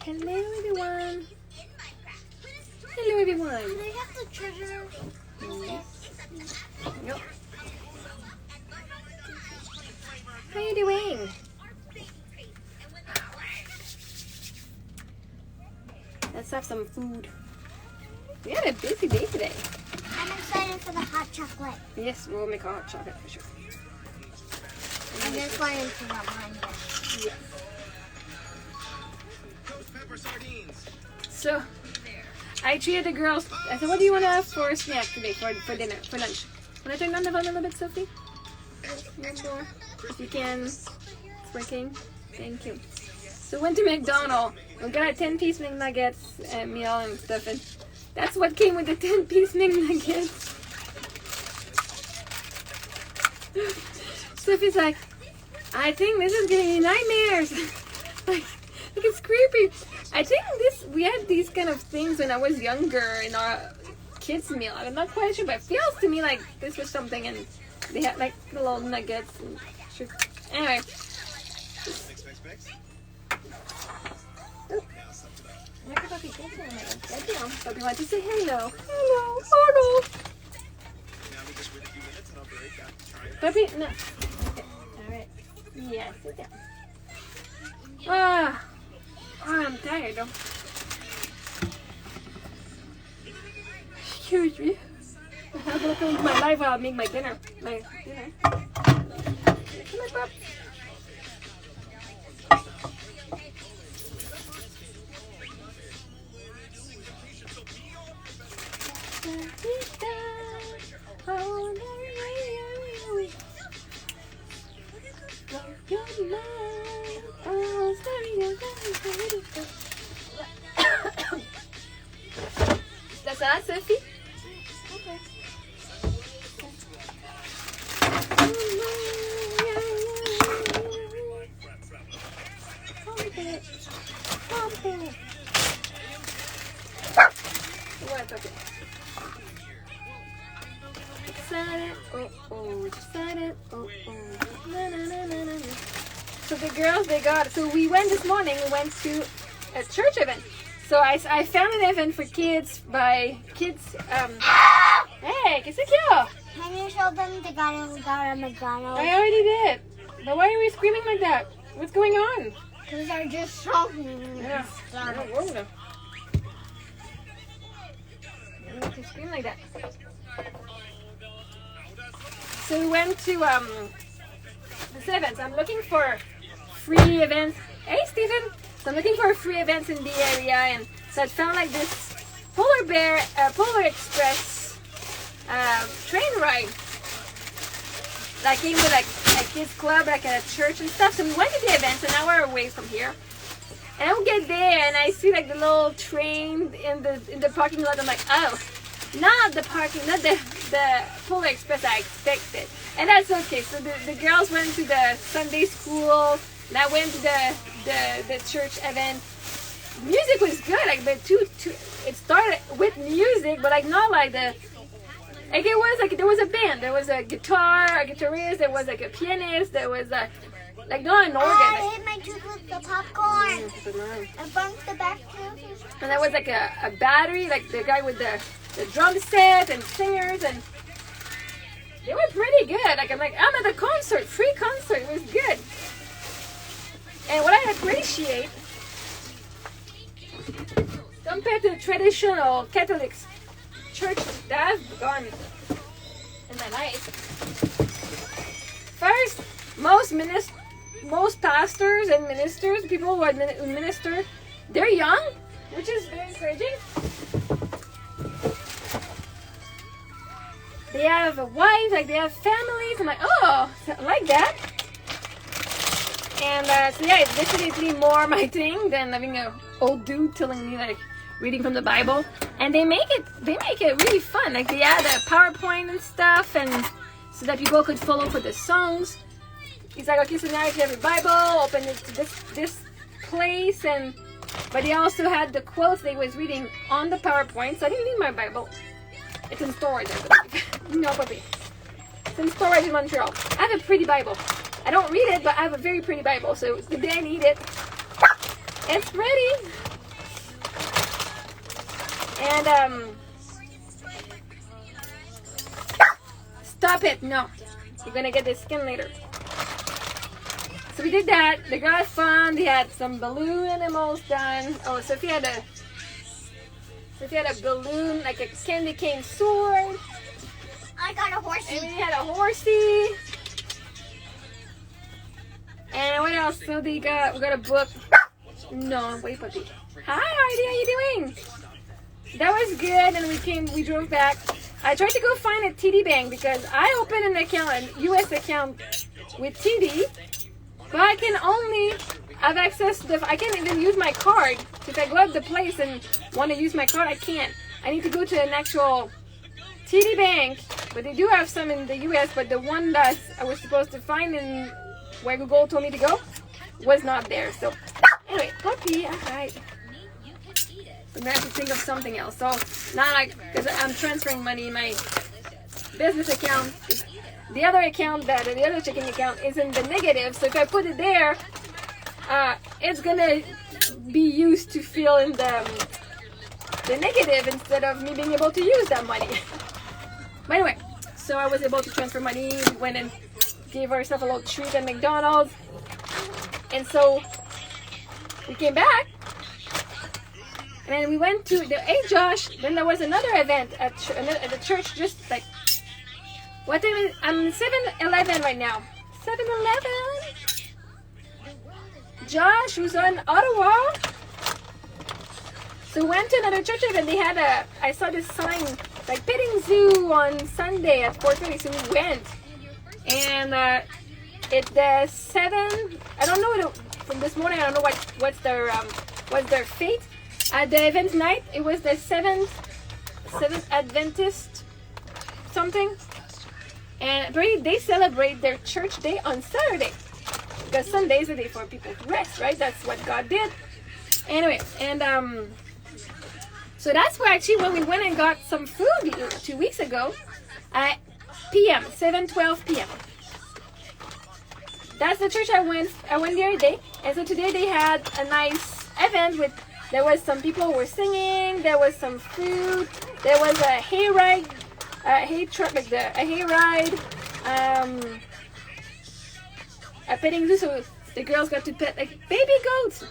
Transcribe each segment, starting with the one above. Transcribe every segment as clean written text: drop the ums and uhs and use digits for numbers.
Hello everyone. Hello everyone. Can I have the treasure? Yep. How are you doing? Let's have some food. We had a busy day today. I'm excited for the hot chocolate. Yes, we'll make a hot chocolate for sure. I'm just wanting to not mind it. Yes. So, I treated the girls. I said, what do you want to have for a snack today, for dinner, for lunch? Want to turn down the volume a little bit, Sophie? More. If you can. It's working. Thank you. So, went to McDonald's. We got a 10-piece McNuggets meal and stuff. And that's what came with the 10-piece McNuggets. Sophie's like, I think this is giving me nightmares. like it's creepy. I think we had these kind of things when I was younger in our kids meal. I'm not quite sure, but it feels to me like this was something, and they had like little nuggets and sugar. Anyway. Look at Puppy. Puppy wants to say hello. Hello. Oh no. Puppy, no. Okay. Alright. Yeah, sit down. I'm tired though. Excuse me. I have to look into my life while I make my dinner. Come on, pup. That's all, Sophie? Okay. What? Okay. Excited. Oh. Excited. Oh. Na, na, na, na, na. So the girls, so we went this morning, we went to a church event. So I found an event for kids by kids, hey, qu'est-ce qu'il y a? Can you show them the guy who got a McDonald's? I already did. But why are we screaming like that? What's going on? Because they're just shouting. Yeah. I don't know. I don't to scream like that. So we went to this event. I'm looking for free events. Hey, Stephen. So I'm looking for free events in the area, and so I found like this Polar Express train ride. That came with like a kids club, like a church and stuff. So we went to the event, an hour away from here. And I get there and I see like the little train in the parking lot. I'm like, oh, not the Polar Express I expected. And that's okay. So the girls went to the Sunday school, and I went to the church event. Music was good, like it started with music, but like not like there was a band, there was a guitarist, there was like a pianist, there was not an organ. I hit my tooth with the popcorn. I bumped the back tooth. And there was like a battery, like the guy with the drum set and singers, and they were pretty good. Like I'm at a concert, free concert. It was good. And what I appreciate, compared to the traditional Catholic church that I've gone in my life, first, most pastors and ministers, people who minister, they're young, which is very encouraging. They have a wife, like they have families. I'm like, oh, I like that. And so yeah, it's definitely more my thing than having an old dude telling me like reading from the Bible. And they make it really fun. Like they add a PowerPoint and stuff, and so that people could follow for the songs. It's like, okay, so now if you have your Bible, open it to this place, but they also had the quotes they was reading on the PowerPoint. So I didn't need my Bible. It's in storage, I believe. No, puppy. It's in storage in Montreal. I have a pretty Bible. I don't read it, but I have a very pretty Bible. So the day I need it, it's pretty. And stop it! No, you're gonna get the skin later. So we did that. The girls had fun. They had some balloon animals done. Oh, Sophie had a balloon, like a candy cane sword. I got a horsey. And we had a horsey. And what else? So we got a book. No, wait, puppy. Hi, Heidi, how you doing? That was good, and we drove back. I tried to go find a TD Bank because I opened an account, a US account with TD, but I can only have access to I can't even use my card. If I go out the place and want to use my card, I can't. I need to go to an actual TD Bank, but they do have some in the US, but the one that I was supposed to find in where Google told me to go was not there. So anyway, puppy, alright. I'm gonna have to think of something else. So not like, because I'm transferring money in my business account. The other account, the other checking account, is in the negative. So if I put it there, it's gonna be used to fill in the negative instead of me being able to use that money. But anyway, so I was able to transfer money. We went and gave ourselves a little treat at McDonald's, and so we came back. And then we went to the Hey Josh. Then there was another event at the church, just like what time is? I'm 7-Eleven right now. 7-Eleven. Josh, who's on Ottawa. So we went to another church event. They had I saw this sign like petting zoo on Sunday at 4:30. So we went, and it's the 7. I don't know from this morning. I don't know what's their fate. At the event night, it was the seventh Adventist something, and they celebrate their church day on Saturday because Sunday is a day for people to rest, right? That's what God did. Anyway, and so that's where actually when we went and got some food 2 weeks ago at p.m. 7:12 p.m. That's the church I went the other day, and so today they had a nice event with. There was some people who were singing. There was some food. There was a hay ride, a hay ride, a petting zoo. So the girls got to pet like baby goats.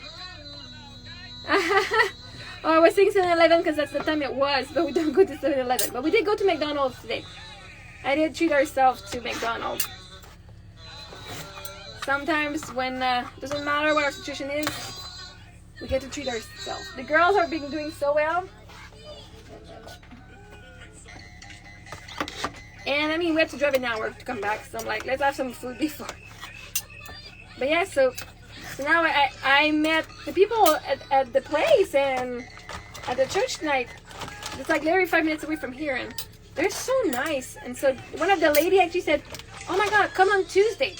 Oh, I was saying 7-Eleven because that's the time it was, but we don't go to 7-Eleven. But we did go to McDonald's today. I did treat ourselves to McDonald's. Sometimes when doesn't matter what our situation is. We get to treat ourselves. The girls are doing so well. And I mean, we have to drive an hour to come back. So I'm like, let's have some food before. But yeah, so now I met the people at the place and at the church tonight. It's like literally 5 minutes away from here. And they're so nice. And so one of the lady actually said, oh my God, come on Tuesday.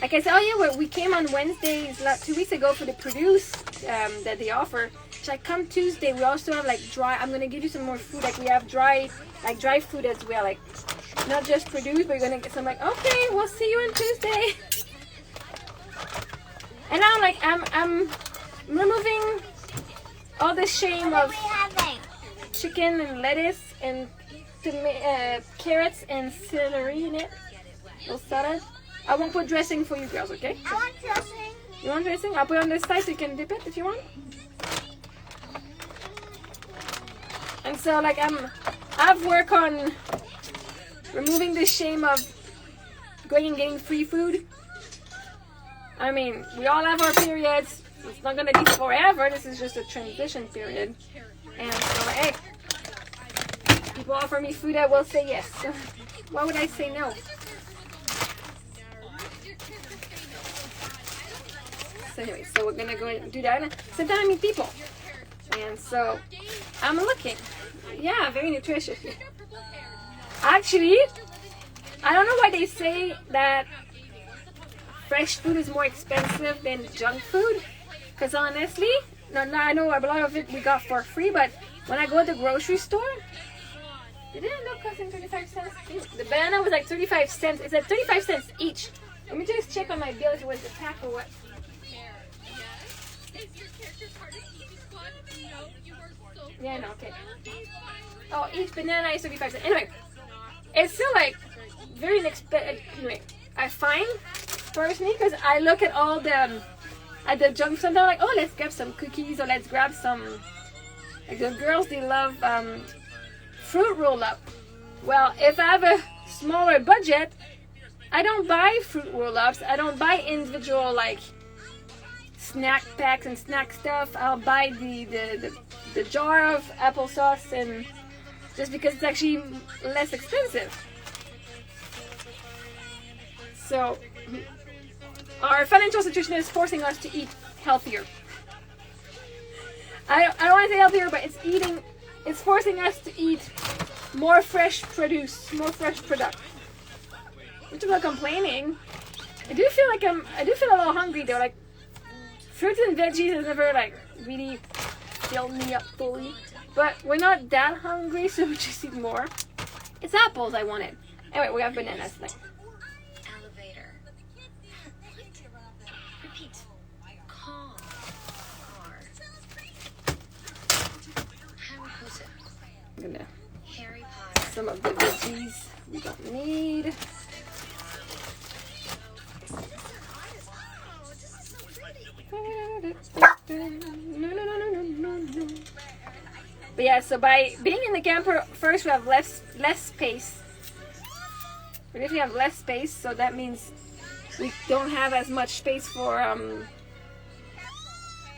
Like I said, oh yeah, we came on Wednesdays 2 weeks ago for the produce that they offer. She's like, come Tuesday. We also have like dry. I'm gonna give you some more food. Like we have dry food as well. Like not just produce, but you're gonna get some. Like okay, we'll see you on Tuesday. And now like I'm removing all the shame of chicken and lettuce and carrots and celery in it. Little salad. I won't put dressing for you girls, okay? I want dressing. You want dressing? I'll put it on this side so you can dip it if you want. And so, like, I've worked on removing the shame of going and getting free food. I mean, we all have our periods. It's not gonna be forever. This is just a transition period. And so, hey, people offer me food, I will say yes. Why would I say no? So anyway, so we're gonna go and do that and sit down and meet people. And so I'm looking. Yeah, very nutritious. Actually, I don't know why they say that fresh food is more expensive than junk food. Because honestly, no, I know a lot of it we got for free, but when I go to the grocery store, it didn't end up costing 35 cents. The banana was like 35 cents. It's at 35 cents each. Let me just check on my bill if it was the pack or what. Yeah, no, okay. Oh, each banana is 35 cents. Anyway, it's still like very inexpensive. Anyway, I find personally because I look at all the at the junk food. I'm like, oh, let's grab some cookies or let's grab some. Like the girls, they love fruit roll up. Well, if I have a smaller budget, I don't buy fruit roll ups. I don't buy individual like snack packs and snack stuff. I'll buy the jar of applesauce, and just because it's actually less expensive. So our financial situation is forcing us to eat healthier. I don't want to say healthier, but it's forcing us to eat more fresh produce, more fresh product. Which I'm not complaining. I do feel a little hungry though. Like fruits and veggies has never like really filled me up fully. But we're not that hungry, so we just eat more. It's apples I wanted. Anyway, we have bananas now. Elevator. Repeat. Car. Hamburger. I'm gonna Harry Potter. some of the veggies we don't need. But yeah, so by being in the camper, first we have less space. We definitely have less space, so that means we don't have as much space for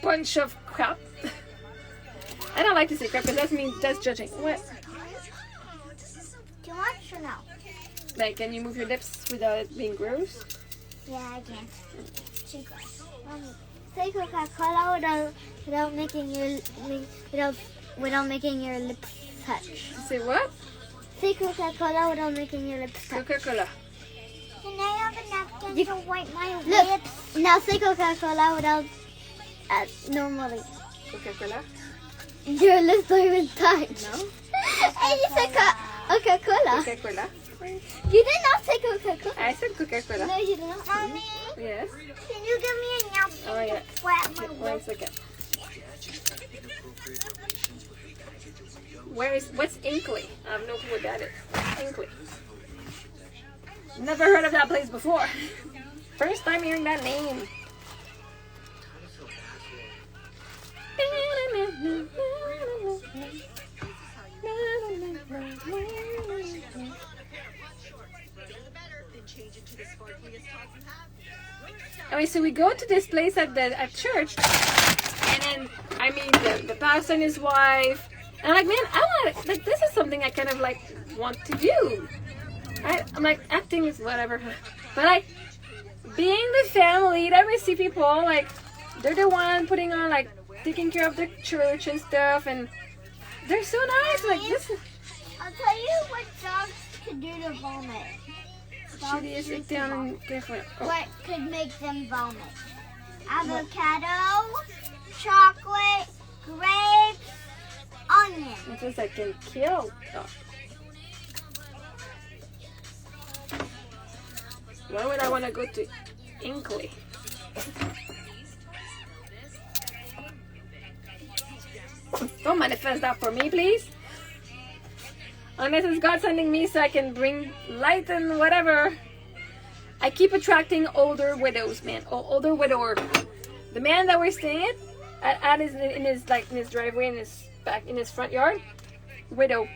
bunch of crap. I don't like to say crap because that's judging. What? Too much or no? Like, can you move your lips without it being gross? Yeah, I can. Too gross. Say Coca-Cola without making your lips touch. Say what? Say Coca-Cola without making your lips touch. Coca-Cola. Can I have a napkin to wipe my lips? Now say Coca-Cola without normally. Coca-Cola? Your lips don't even touch. No? And you said Coca-Cola. Coca-Cola. You did not say Coca-Cola. I said Coca-Cola. No, you did not. Mommy, Yes. can you give me a napkin Oh yeah. to wipe my One lips? second. What's Inkley? I have no clue what that is. Inkley. Never heard of that place before. First time hearing that name. Anyway, so we go to this place at church, and then I meet the pastor and his wife, and I'm like, man, I want like this is something I kind of like want to do. I'm like, acting is whatever, but like being the family that we see people like they're the one putting on like taking care of the church and stuff, and they're so nice. Like this. I'll tell you what dogs could do to vomit. Should you sit down and get for it? Oh. What could make them vomit? Avocado, chocolate, grapes, onion. It says I can kill. Oh. Why would I want to go to Inkley? Don't manifest that for me, please. Unless it's God sending me so I can bring light and whatever. I keep attracting older widows, man. Older widower. The man that we're staying at in his driveway, in his front yard. Widow.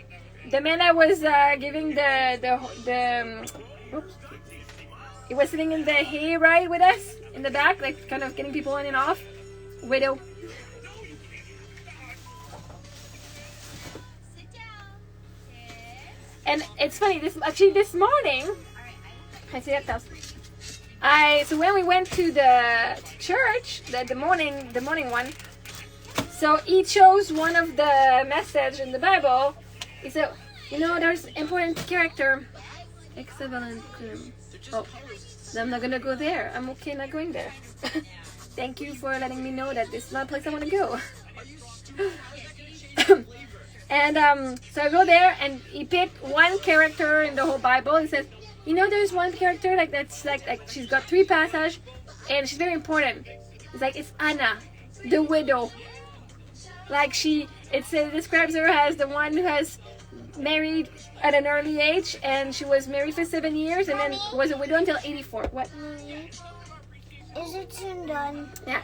The man that was giving oops. He was sitting in the hay ride with us in the back, like kind of getting people in and off. Widow. And it's funny. This morning, I see that house. So when we went to the church, the morning one. So he chose one of the message in the Bible. He said, there's important character. Excellent. Oh, I'm not gonna go there. I'm okay not going there. Thank you for letting me know that this is not a place I want to go. And so I go there, and he picked one character in the whole Bible. He says, there's one character that's like she's got 3 passages, and she's very important. It's like it's Anna. the widow. Like it describes her as the one who has married at an early age, and she was married for 7 years, and then was a widow until 84. What? Is it soon done? Yeah,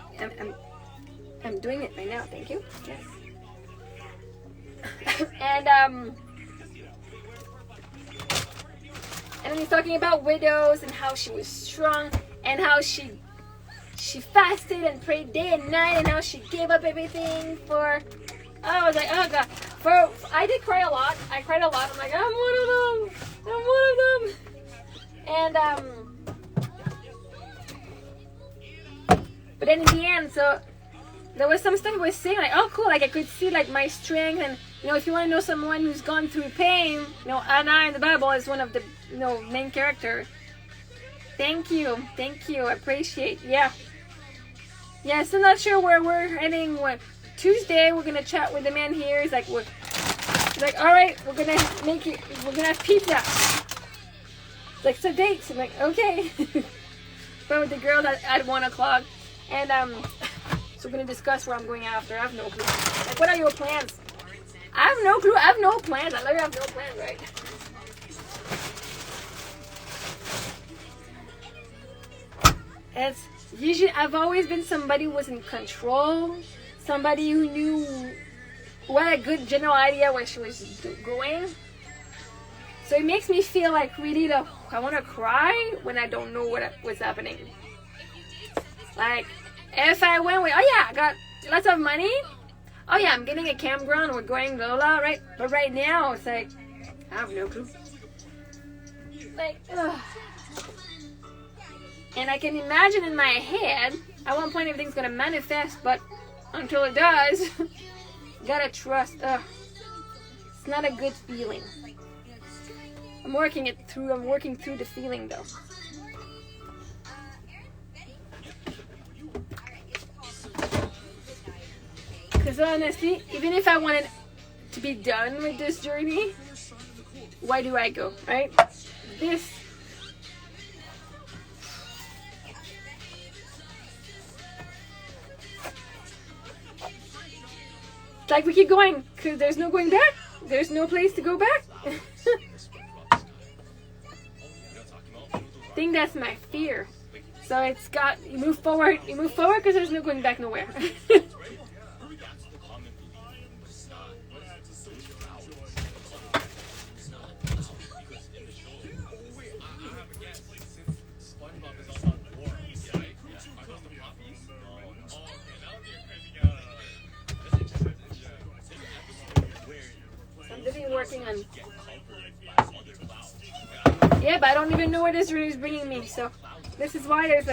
I'm doing it right now. Thank you. Yes. And then he's talking about widows and how she was strong and how she fasted and prayed day and night and how she gave up everything for. Oh, I was like, oh god. I did cry a lot. I cried a lot. I'm like, I'm one of them. I'm one of them. And but then in the end, so there was some stuff I was saying like, oh cool, like I could see like my strength, and if you want to know someone who's gone through pain, Anna in the Bible is one of the main character. Thank you, I appreciate. Yeah, still not sure where we're heading. What Tuesday we're gonna chat with the man here. He's like, all right, we're gonna have pizza. It's like, so dates. I'm like, okay. But with the girls at 1 o'clock, and so we're gonna discuss where I'm going after. I have no clue. Like, what are your plans? I have no clue. I have no plans. I literally have no plans, right? It's usually, I've always been somebody who was in control, somebody who knew what a good general idea where she was going. So it makes me feel like really I want to cry when I don't know what's happening. Like, if I went with, oh yeah, I got lots of money. Oh yeah, I'm getting a campground. We're going blah blah, right? But right now it's like I have no clue. Like, ugh. And I can imagine in my head at one point everything's gonna manifest, but until it does, gotta trust. It's not a good feeling. I'm working through the feeling though. Because honestly, even if I wanted to be done with this journey, why do I go, right? It's like we keep going because there's no going back. There's no place to go back. I think that's my fear. So it's got, you move forward because there's no going back nowhere. I'm really working on. Yeah, but I don't even know where this really is bringing me. So this is why there's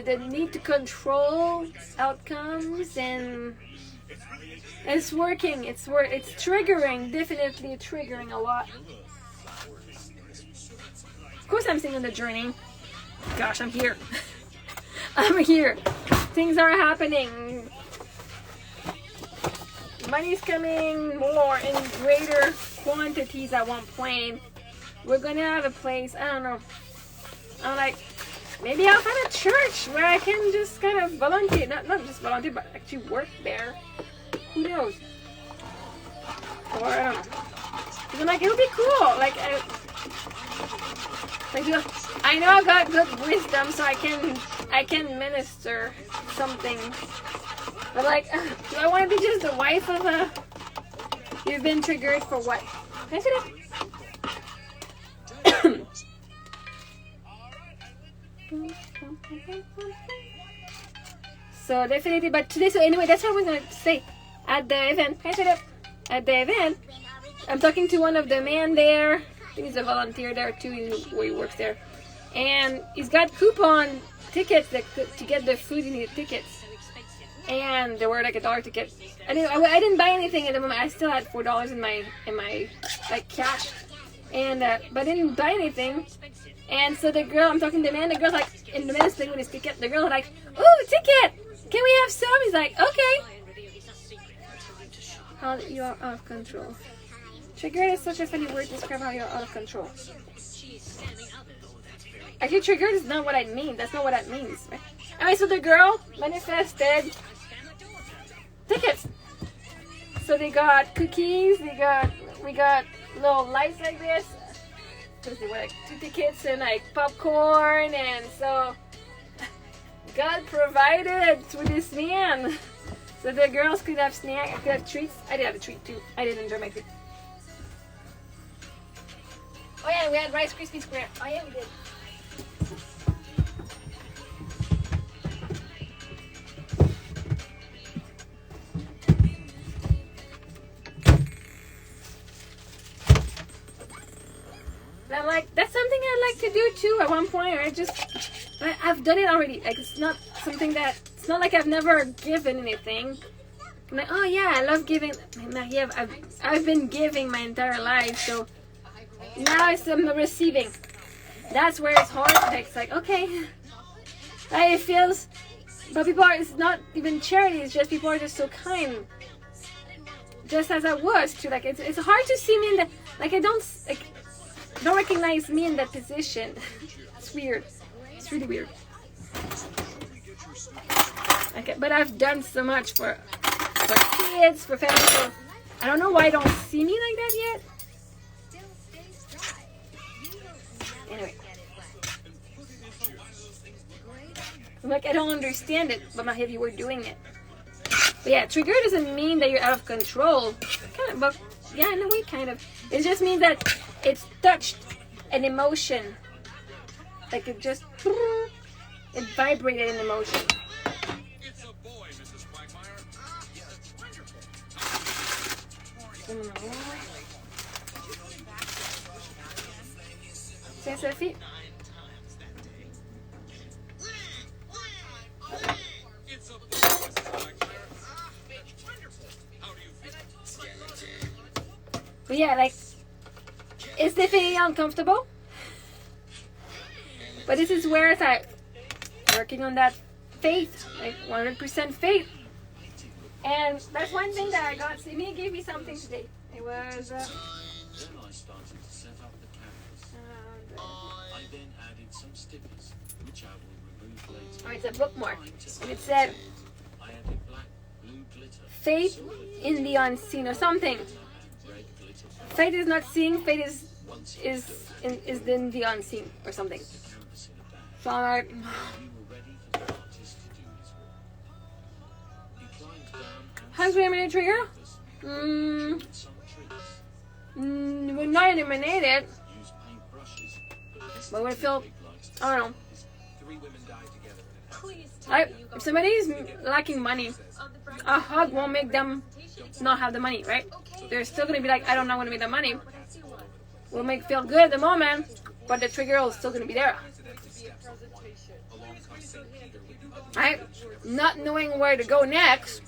the need to control outcomes, and it's working. It's triggering, definitely triggering a lot. Of course, I'm seeing on the journey. Gosh, I'm here. I'm here. Things are happening. Money's coming more in greater quantities at one point. We're gonna have a place, I don't know. I'm like, maybe I'll find a church where I can just kind of volunteer. Not just volunteer, but actually work there. Who knows? Or I don't know. Because I'm like, it'll be cool. Like I know I got good wisdom, so I can minister something. But like, do I want to be just the wife of a? You've been triggered for what? Can I say that? So definitely, but today, so anyway, that's what I was gonna say. At the event, can I say that? At the event, I'm talking to one of the men there. I think he's a volunteer there too. He works there, and he's got coupon tickets to get the food. He needed tickets, and they were like $1 ticket. I didn't buy anything at the moment. I still had $4 in my like cash, and but I didn't buy anything. And so the girl, I'm talking to the man. The girl's like, in the man's playing with his ticket. The girl's like, "Ooh, ticket! Can we have some?" He's like, "Okay." How you are out of control. Triggered is such a funny word to describe how you're out of control. Actually, triggered is not what I mean. That's not what that means. Right? Anyway, so the girl manifested tickets. So they got cookies, we got little lights like this. Because they were like 2 tickets and like popcorn, and so God provided through this man. So the girls could have snacks, could have treats. I did have a treat too. I did enjoy my treat. Oh yeah, we had Rice Krispie Square. Oh yeah, we did. And I'm like, that's something I'd like to do too at one point. But I've done it already. Like, it's not something that, it's not like I've never given anything. I'm like, oh yeah, I love giving. Marie-Ève, I've been giving my entire life, so now I'm receiving. That's where it's hard. It's like, okay, it feels, but people are, it's not even charity, it's just people are just so kind. Just as I was too. Like, it's hard to see me in that, like, I don't recognize me in that position. It's weird. It's really weird. Okay, but I've done so much for kids, for families. So I don't know why I don't see me like that yet. Anyway, I'm like, I don't understand it, but Marie-Ève, you were doing it. But yeah, trigger doesn't mean that you're out of control. Kind of, but yeah, in a way, kind of. It just means that it's touched an emotion. Like it just, it vibrated an emotion. It's a boy, Mrs. Quagmire. C'est Sophie. It's a boy, Mrs. Quagmire. How do you feel? But yeah, like, it's definitely uncomfortable. But this is where it's like working on that faith, like 100% faith. And that's one thing that I got. Simi gave me something today. It was. Then I started to set up the canvas. I then added some stickers, which I will remove later. Oh, it's a bookmark. And it said, I added black, blue glitter. faith in the unseen or something. Red glitter. Faith is not seeing, faith is in the unseen or something. Canvas in a bag. So I'm like, We were ready for the artist to do his work. He climbed down and how's my minute trigger? did some tricks. We're not eliminated, Use paintbrushes. but we feel, I don't know. 3 women died together. Like, if somebody is lacking money, a hug won't make them not have the money, right? They're still gonna be like, I don't know when to make the money. Will make feel good at the moment, but the trigger is still gonna be there. Right? Not knowing where to go next.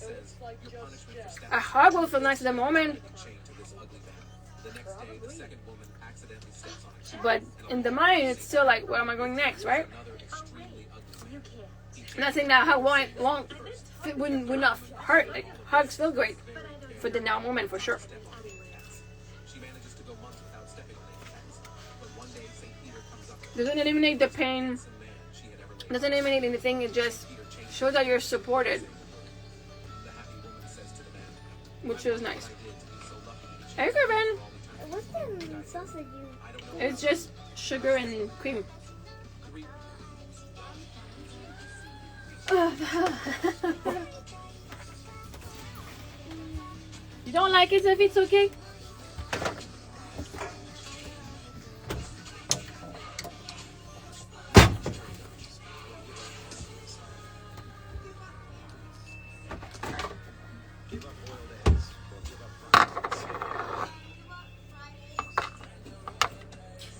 A hug will feel nice at the moment, but in the mind, it's still like, where am I going next, right? Not saying that hug would not hurt. Like, hugs feel great for the now moment, for sure. She manages to go months without stepping on any fence. But one day, St. Peter comes up to Doesn't eliminate the pain, the man she had ever laid. doesn't eliminate anything, it just shows that you're supported, The happy woman says to the man, which is nice. "I did to be so lucky." Hey, Corbin. What's that sausage you? It's just sugar and cream. You don't like it, Sophie? It's okay.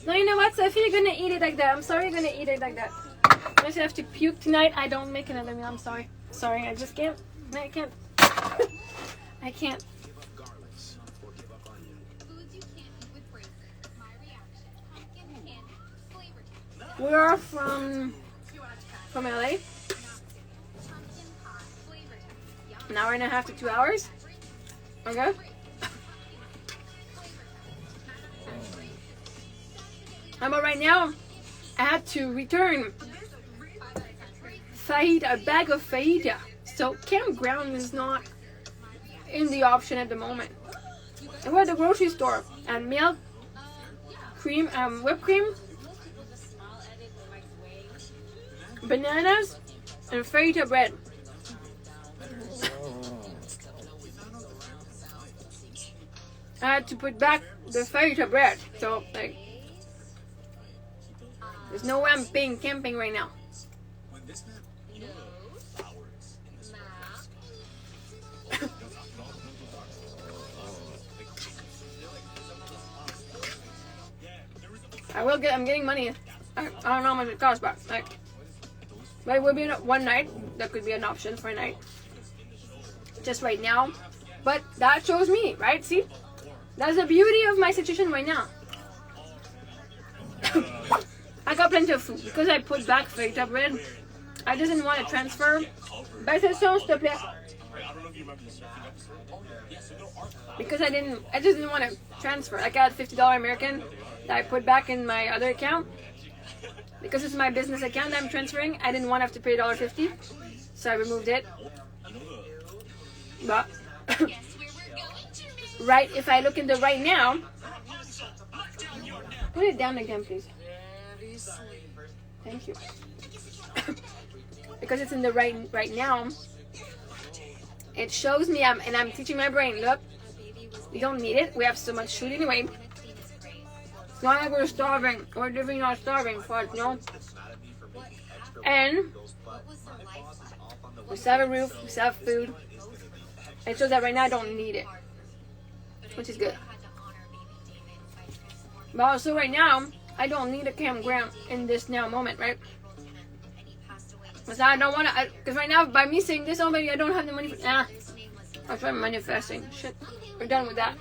No, you know what, Sophie? You're gonna eat it like that. I'm sorry you're gonna eat it like that. I just have to puke tonight. I don't make another meal. I'm sorry. Sorry, I just can't. I can't. I can't. We are from LA. An hour and a half to 2 hours. Okay. But right now, I had to return fajita, a bag of fajita. So campground is not in the option at the moment. And we're at the grocery store, and milk, cream, whipped cream, bananas, and fajita bread. I had to put back the fajita bread, so like, there's no way I'm paying camping right now. I'm getting money. I don't know how much it costs, but like, but it would be one night. That could be an option for a night. Just right now. But that shows me, right? See? That's the beauty of my situation right now. I got plenty of food. Because I put back fajita bread, I didn't want to transfer. Baisse-le-son, s'il te plaît. Because I just didn't want to transfer. Like, I had $50 American that I put back in my other account. Because it's my business account that I'm transferring, I didn't want to have to pay $1.50. So I removed it. But right, if I look in the right now, put it down again, please. Thank you. Because it's in the right now, it shows me, and I'm teaching my brain, look, we don't need it. We have so much food anyway. It's not like we're starving. We're definitely not starving for it, no. And we still have a roof, we still have food. It shows that right now I don't need it, which is good. But also right now, I don't need a campground in this now moment, right? Because I don't want to, because right now, by me saying this, oh baby, I don't have the money for, I'll try manifesting. Shit, we're done with that.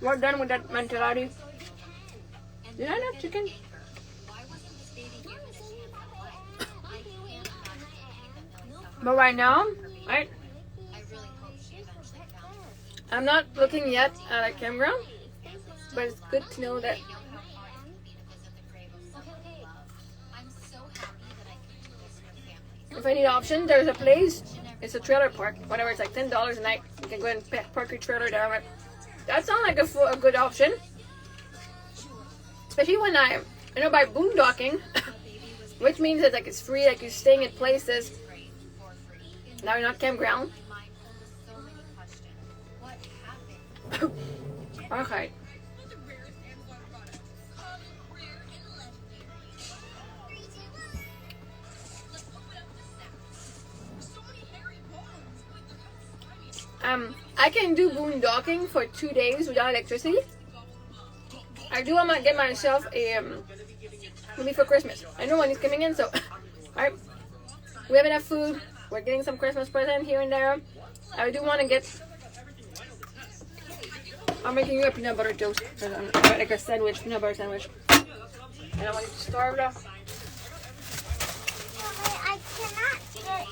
We're done with that mentality. Did I have chicken? But right now, right? I'm not looking yet at a campground, but it's good to know that if I need an option, there's a place. It's a trailer park, whatever. It's like $10 a night. You can go and park your trailer there. Right? That sounds like a good option, especially when by boondocking, which means that like it's free. Like you're staying at places. Now you're not campground. Okay. I can do boondocking for 2 days without electricity. I do want to get myself a maybe for Christmas. I know one is coming in, so alright. We have enough food. We're getting some Christmas present here and there. I do want to get. I'm making you a peanut butter toast, like a sandwich, peanut butter sandwich. I don't want you to starve though. I cannot get.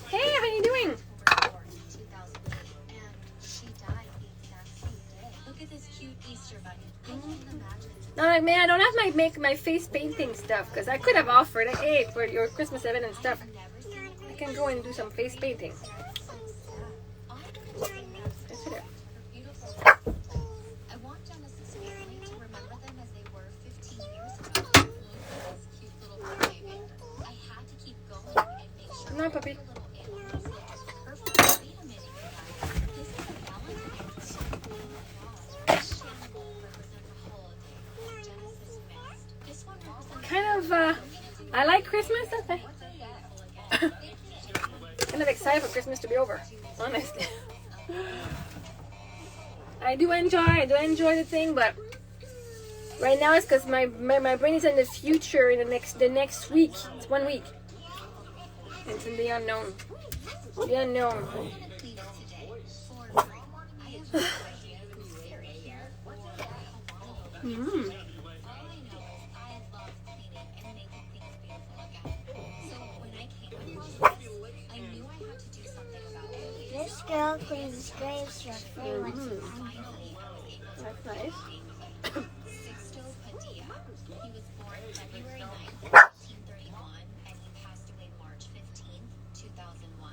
Hey, how are you doing? No, like, man, I don't have my face painting stuff because I could have offered, like, hey, for your Christmas event and stuff, I can go and do some face painting. That's it. Come on, puppy. Kind of, I like Christmas, kind of excited for Christmas to be over, honestly. I do enjoy the thing, but right now it's because my brain is in the future in the next week. It's 1 week. It's in the unknown. The unknown. girl cleans graves for free once a month. That's nice. Sixto Padilla. He was born February 9th, 1931, and he passed away March 15th, 2001.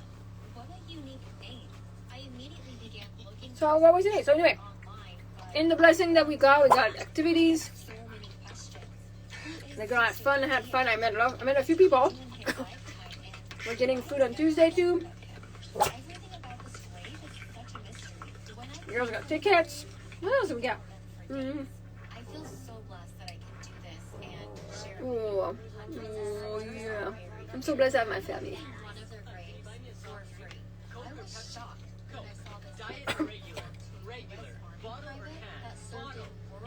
What a unique name. I immediately began looking So what was it? So anyway, online, but in the blessing that we got activities. so many questions. They got had fun. I met a few people. We're getting food on Tuesday too. Everything about this grave is such a mystery. When I The girls got tickets. What else do we got? I feel so blessed that I can do this and share Oh, yeah. I'm so blessed to have my family. one of their graves for free. I was shocked when I saw this Regular. Bottle or can? that served in World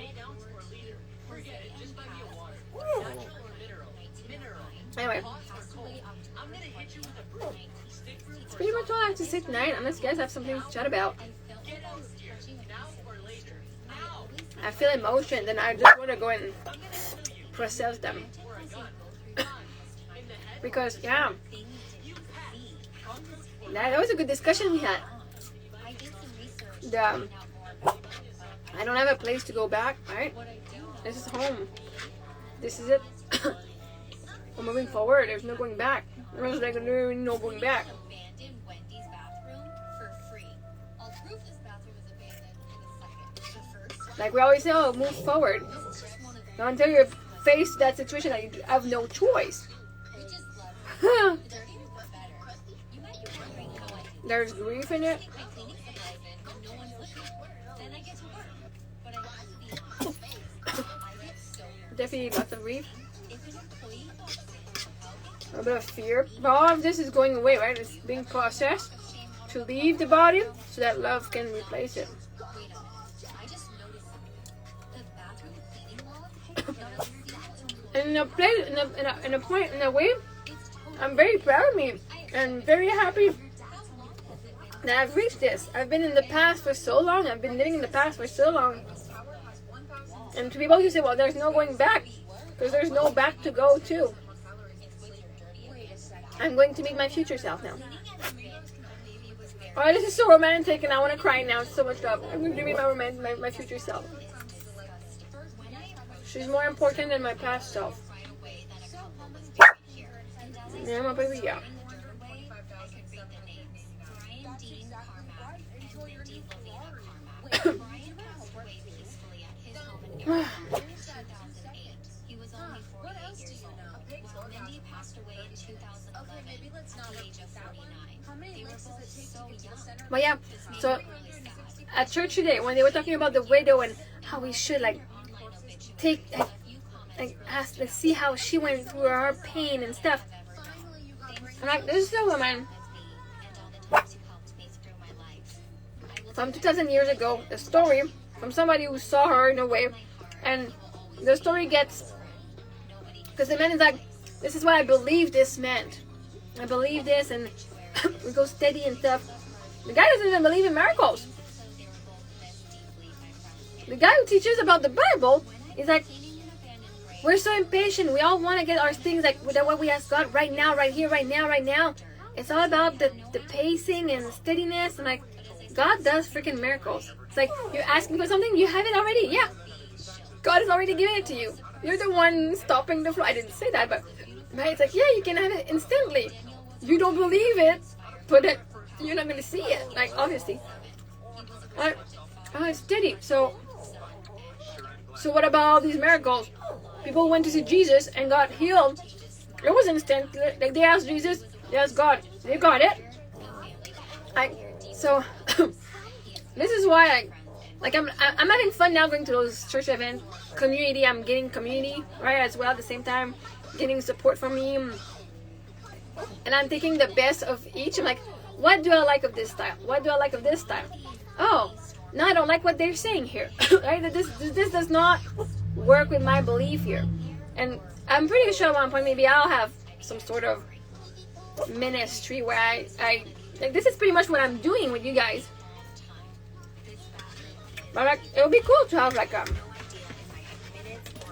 War II. Forget it. Just buy me a water. Natural or mineral? Mineral. Anyway, Passed away October I'm gonna hit you with a broom. Stick through it's pretty much all I have to say tonight, unless you guys have something to chat about. I felt like I was touching a now piece of or later. Now. I feel emotion, then I just want to go and process them. Because, yeah, thing to see. that was a good discussion we had. I did some research. The, I don't have a place to go back, right? What I do know This is home. This is it. We're moving forward. There's no going back. There's like no going back. abandoned Wendy's bathroom for free. I'll prove this bathroom is abandoned in a second. But first, Like we always say, oh, move forward. this is just one of the Not until you're faced with that situation that you have no choice. we just love it. Dirty was better. You might be wondering how I do. There's grief in it. My cleaning supplies in when no one's looking. Then I get to work. But I have to be honest. I get so nervous. Definitely lots of grief. If an employee doesn't help, A bit of fear. But all of this is going away, right? It's being processed shame how to leave the body so that love can replace it. wait a minute. I just noticed something. The bathroom cleaning log, not a single employee. And in a way, I'm very proud of me and very happy that I've reached this. I've been in the past for so long. I've been living in the past for so long. And to people who say, well, there's no going back, because there's no back to go to. I'm going to meet my future self now. Oh, this is so romantic, and I want to cry now. It's so much love. I'm going to meet my future self. She's more important than my past self. Yeah, my baby, yeah. He was only 48 years old. Mindy passed away in 2011 at the age of 49. They were both so young. But yeah, so at church today, when they were talking about the widow and how we should take ask, see how she went through her pain and stuff. I'm like, this is a woman from 2,000 years ago, a story from somebody who saw her in a way, and the story gets, because the man is like, this is what I believe this meant. I believe this, and we go steady and stuff. The guy doesn't even believe in miracles. The guy who teaches about the Bible is like, we're so impatient. We all want to get our things like what we ask God right now, right here, right now, right now. It's all about the pacing and the steadiness. And like, God does freaking miracles. It's like, you're asking for something, you have it already. Yeah. God is already giving it to you. You're the one stopping the flow. I didn't say that, but right? It's like, yeah, you can have it instantly. You don't believe it, but you're not going to see it. Like, obviously. It's steady. So what about all these miracles? People went to see Jesus and got healed. It was instant. Like, they asked Jesus, they asked God. They got it. So this is why I'm having fun now going to those church events. Community, I'm getting community, right, as well at the same time. Getting support from me. And I'm taking the best of each. I'm like, what do I like of this style? What do I like of this style? Oh, no, I don't like what they're saying here. Right? This does not work with my belief here. And I'm pretty sure at one point maybe I'll have some sort of ministry where I like, this is pretty much what I'm doing with you guys. But like, it would be cool to have like a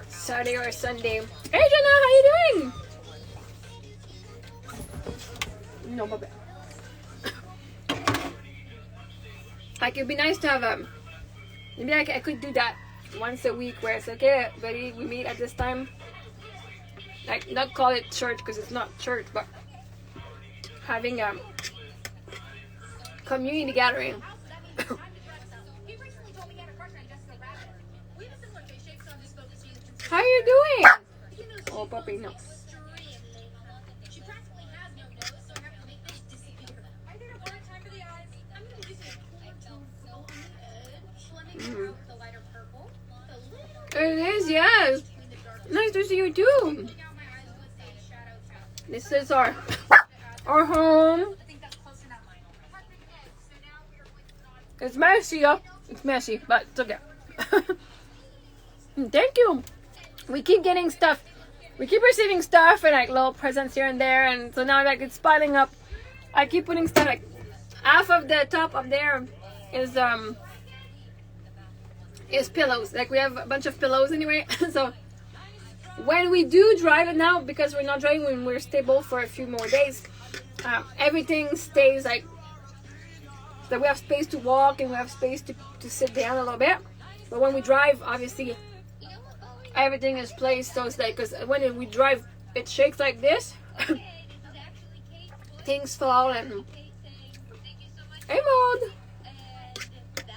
Saturday or a Sunday. Hey Jenna, how you doing? No, my bad. like it'd be nice to have maybe I could do that once a week where it's okay, buddy, we meet at this time. Like, not call it church because it's not church, but having a community gathering. How are you doing? Oh, puppy, no. Mm. It is, yes. Nice to see you too. This is our home. It's messy, yeah. It's messy, but it's okay. Thank you. We keep getting stuff. We keep receiving stuff and like little presents here and there, and so now like it's piling up. I keep putting stuff like half of the top up there is pillows. Like we have a bunch of pillows anyway. So when we do drive it now, because we're not driving when we're stable for a few more days, everything stays like that. We have space to walk and we have space to sit down a little bit. But when we drive, obviously everything is placed so it's like, because when we drive it shakes like this. Things fall and hey Maud,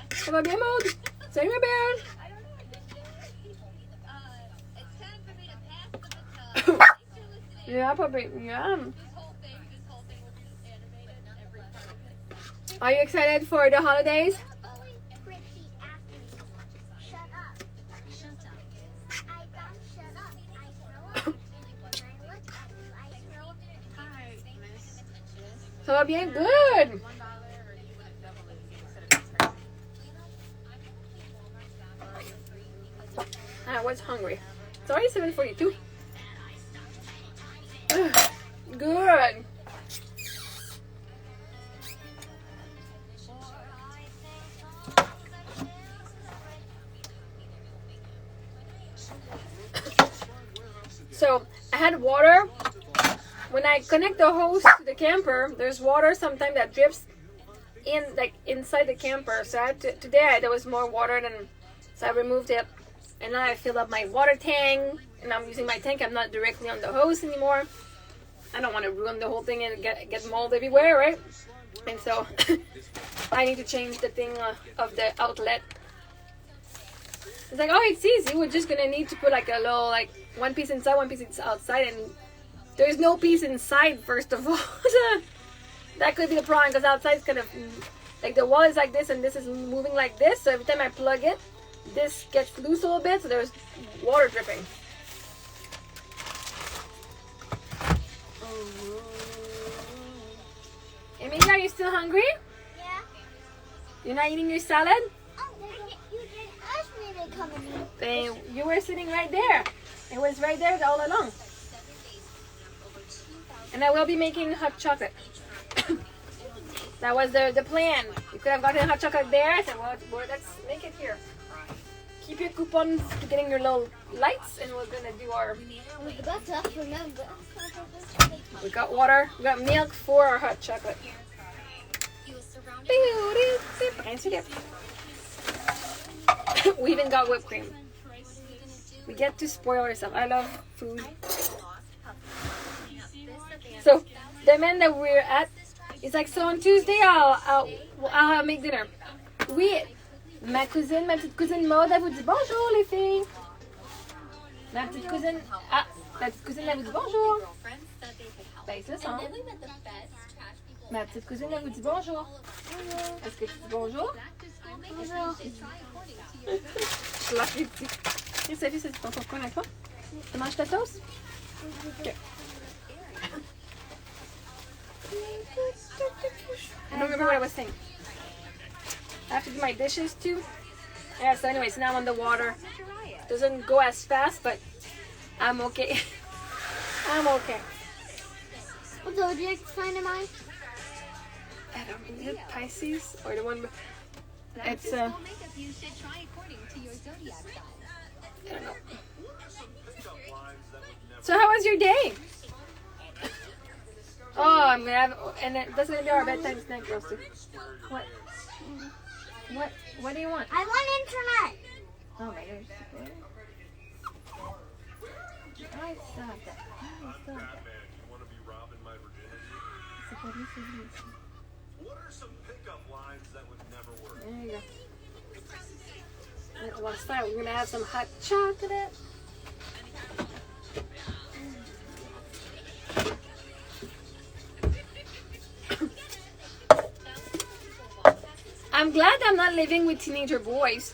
ça va bien Maud? Salut ma belle. Yeah, puppy. Yeah. Are you excited for the holidays? Ça va bien? Good. I was hungry. It's already 7:42. Good. So I had water. When I connect the hose to the camper, there's water sometimes that drips in like inside the camper. So today there was more water than, so I removed it. And now I filled up my water tank, and I'm using my tank. I'm not directly on the hose anymore. I don't want to ruin the whole thing and get mold everywhere, right? And so I need to change the thing of the outlet. It's like, oh, it's easy. We're just gonna need to put like a little, like one piece inside, one piece outside, and there's no piece inside. First of all, that could be the problem because outside is kind of like the wall is like this, and this is moving like this. So every time I plug it, this gets loose a little bit, so there's water dripping. Emilia, are you still hungry? Yeah. You're not eating your salad? Oh, you didn't ask me to come and eat. You were sitting right there. It was right there all along. And I will be making hot chocolate. That was the plan. You could have gotten hot chocolate there. I said, well, let's make it here. Keep your coupons to getting your little lights, and we're gonna do our. We got water. We got milk for our hot chocolate. We even got whipped cream. We get to spoil ourselves. I love food. So the man that we're at is like, so on Tuesday I'll make dinner. Ma petite cousine Maud, elle vous dit bonjour les filles. Ma petite cousine, la petite cousine, elle vous dit bonjour. Ben c'est ça. Ma petite cousine, elle vous dit bonjour. Est-ce que tu dis bonjour? Bonjour. Je lâche les petits. Et Sophie, c'est ton popcorn avec toi? Tu manges ta sauce? Ok. I don't remember what I was saying. I have to do my dishes too. Yeah, so anyways, now I'm on the water. Doesn't go as fast, but I'm okay. I'm okay. What zodiac sign am I? I don't know, is it Pisces or the one? It's You should try according to your zodiac sign. I don't know. So how was your day? Oh, I'm gonna have, and that's gonna be our bedtime snack, Rosie. What? What do you want? I want internet. Oh my gosh. I saw that. What are some pickup lines that would never work? There you go. Let's start. We're gonna have some hot chocolate. I'm glad I'm not living with teenager boys.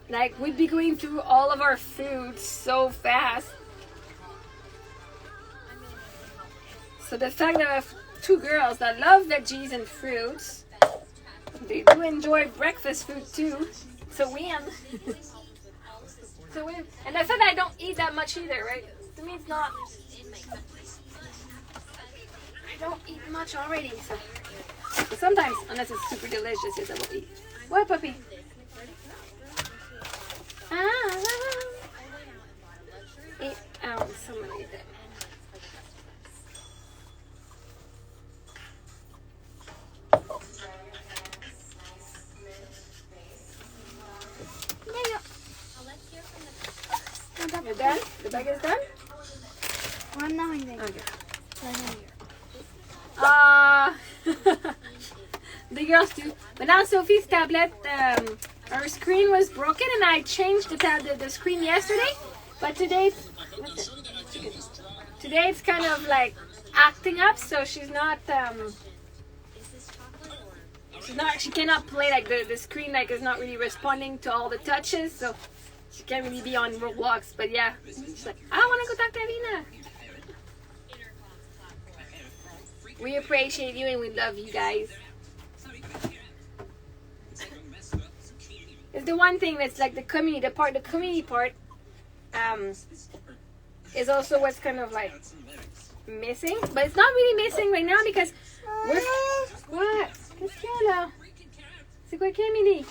Like, we'd be going through all of our food so fast. So the fact that I have two girls that love veggies and fruits, they do enjoy breakfast food too. So win. So win. And the fact that I don't eat that much either, right? To me, it's not. I don't eat much already. So but sometimes, unless it's super delicious, yes, I will eat. What, puppy? Ah. 8 ounce. So I'm gonna eat that. You're done? The bag is done? I'm not hungry. Okay. Right The girls too. But now Sophie's tablet, her screen was broken and I changed the screen yesterday. But today it's kind of like acting up, so she cannot play, like the screen like is not really responding to all the touches, so she can't really be on Roblox. But yeah, she's like, I want to go talk to Avina. We appreciate you and we love you guys. It's the one thing that's like the community part is also what's kind of like missing, but it's not really missing right now because we're what? Qu'est-ce qu'il y a là? C'est quoi qu'il y a, Emily?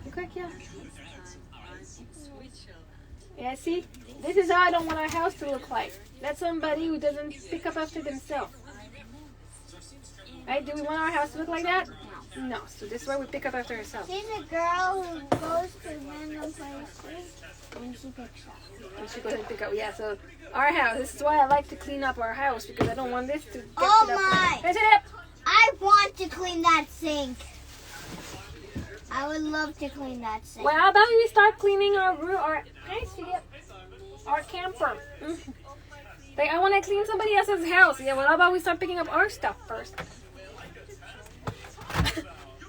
C'est quoi qu'il y a? Yeah, see? This is how I don't want our house to look like. That's somebody who doesn't pick up after themselves. Right? Do we want our house to look like that? No. So this is why we pick up after ourselves. She's a girl who goes to random places and she picks up. And she goes and pick up. Yeah, so our house. This is why I like to clean up our house, because I don't want this to get Oh it up. my! Catch it up! I want to clean that sink. I would love to clean that sink. Well, how about we start cleaning our room, our camper? Like, I want to clean somebody else's house. Yeah, well, how about we start picking up our stuff first?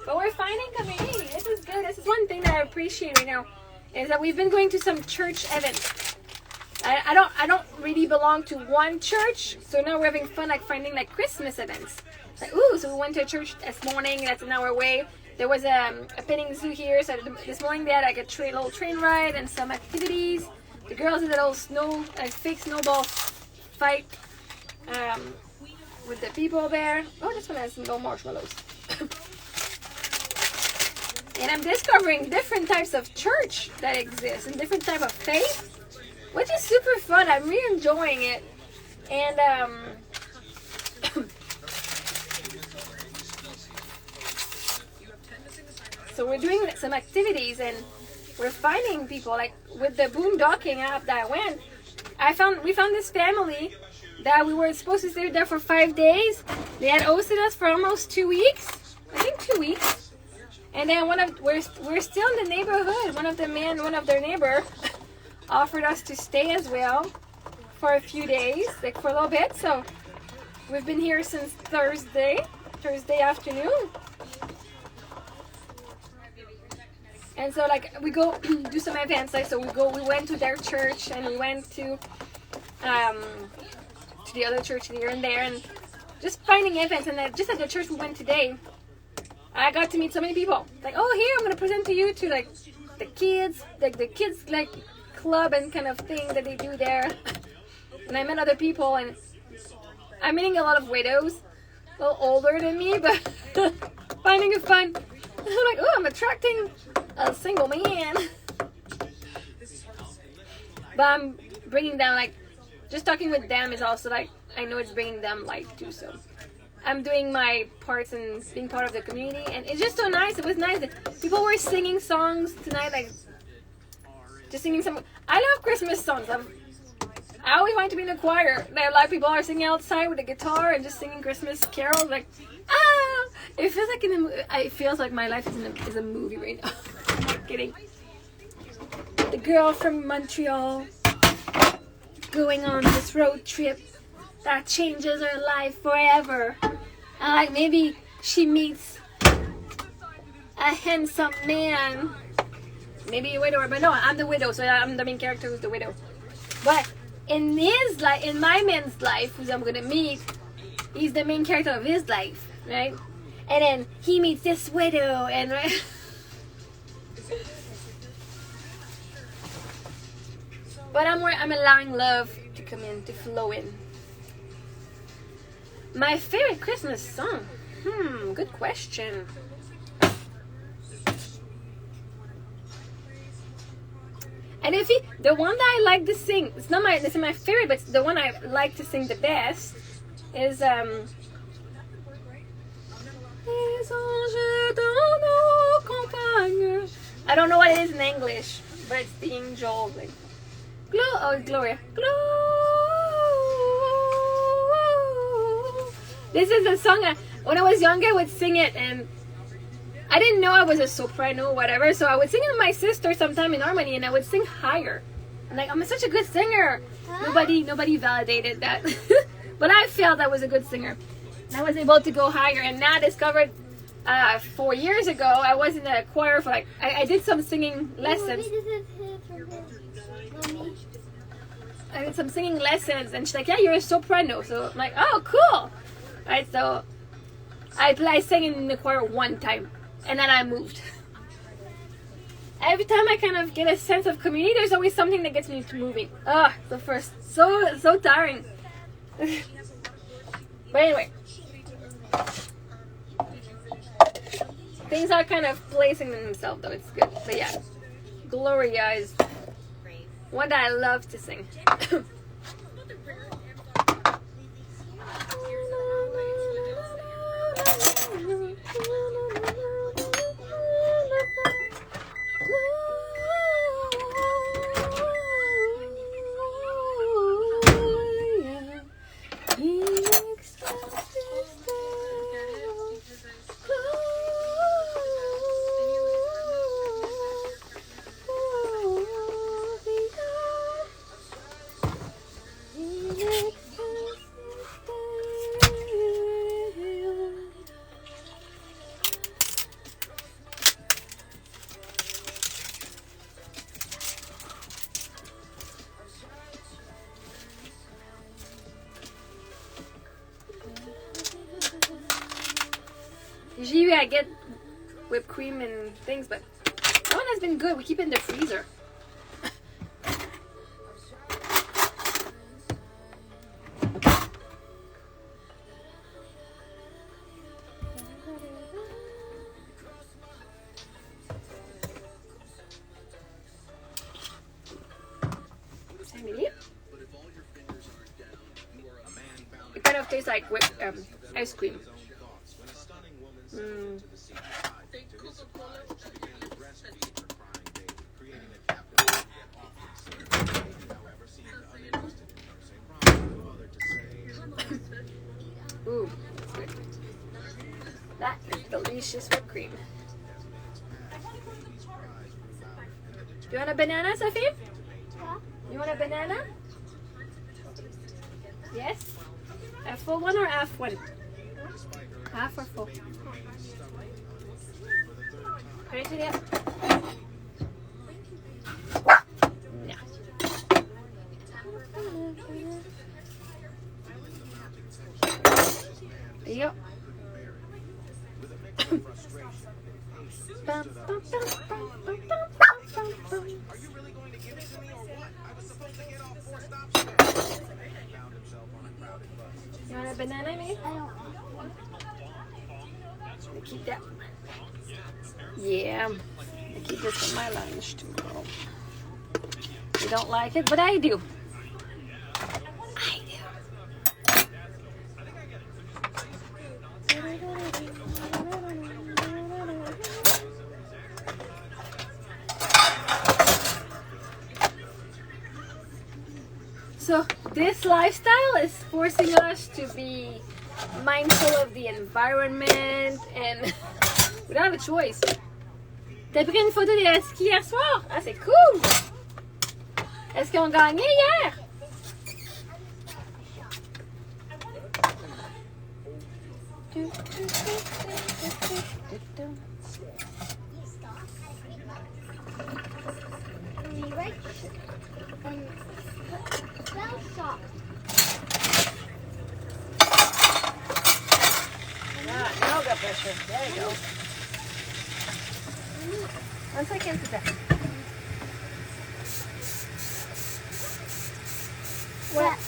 But we're finding community. This is good. This is one thing that I appreciate right now, is that we've been going to some church events. I don't really belong to one church, so now we're having fun like finding like Christmas events. Like, ooh, so we went to a church this morning. That's an hour away. There was a petting zoo here, so this morning they had like a little train ride and some activities. The girls did a little fake snowball fight with the people there. Oh, this one has some little marshmallows. And I'm discovering different types of church that exist and different type of faith, which is super fun. I'm really enjoying it. And so we're doing some activities and we're finding people. Like with the boondocking app that I went, we found this family that we were supposed to stay there for 5 days. They had hosted us for almost 2 weeks. I think 2 weeks. And then we're still in the neighborhood. One of their neighbor offered us to stay as well for a few days, like for a little bit. So we've been here since Thursday afternoon. And so like we go do some events. Like so we went to their church and we went to the other church here and there, and just finding events. And just at the church we went today, I got to meet so many people. Like, oh, here, I'm going to present to you to, like, the kids, like, the kids, like, club and kind of thing that they do there. And I met other people, and I'm meeting a lot of widows, a little older than me, but finding it fun. I'm like, oh, I'm attracting a single man. But I'm bringing them, like, just talking with them is also, like, I know it's bringing them light, too, so. I'm doing my parts and being part of the community, and it's just so nice. It was nice. People were singing songs tonight, like just singing some. I love Christmas songs. I always wanted to be in a choir. Like, a lot of people are singing outside with a guitar and just singing Christmas carols. Like, ah! It feels like it feels like my life is a movie right now. I'm not kidding. The girl from Montreal going on this road trip that changes her life forever. And like maybe she meets a handsome man, maybe a widower. But no, I'm the widow, so I'm the main character who's the widow. But in his life, in my man's life, who I'm gonna meet, he's the main character of his life, right? And then he meets this widow, and right. But I'm allowing love to come in, to flow in. My favorite Christmas song? Good question. And if the one that I like to sing, it's not my favorite, but the one I like to sing the best is Les anges dans nos campagnes. I don't know what it is in English, but it's the angel like it's Gloria. This is a song when I was younger I would sing it, and I didn't know I was a soprano or whatever, so I would sing it with my sister sometime in harmony, and I would sing higher. I'm like, I'm such a good singer. Nobody validated that. But I felt I was a good singer. And I was able to go higher, and now I discovered 4 years ago, I was in a choir for like, I did some singing lessons. I did some singing lessons, and she's like, yeah, you're a soprano. So I'm like, oh, cool. Right, so I sang in the choir one time, and then I moved. Every time I kind of get a sense of community, there's always something that gets me to moving. The first, so tiring. But anyway, things are kind of placing themselves, though. It's good. But yeah, Gloria is one that I love to sing. Usually I get whipped cream and things, but that one has been good. We keep it in the freezer. It kind of tastes like whipped ice cream. Ooh, that's good. That is delicious whipped cream. Do you want a banana, Sophie? You want a banana? Yes? A full one or half one? Half or full? Ready to get? Yeah. There you go. Are you really going to give it to me or what? I was supposed to get all 4 stops today. Found himself on a crowded bus. You want a banana, maybe? Keep that. Yeah. I keep this for my lunch tomorrow. You don't like it, but I do. I do. this lifestyle is forcing us to be mindful of the environment and we don't have a choice. T'as pris une photo des skis hier soir? Ah, c'est cool! Est-ce qu'ils ont gagné hier? Yoga pressure. There you go. 1 second, c'est ça. What?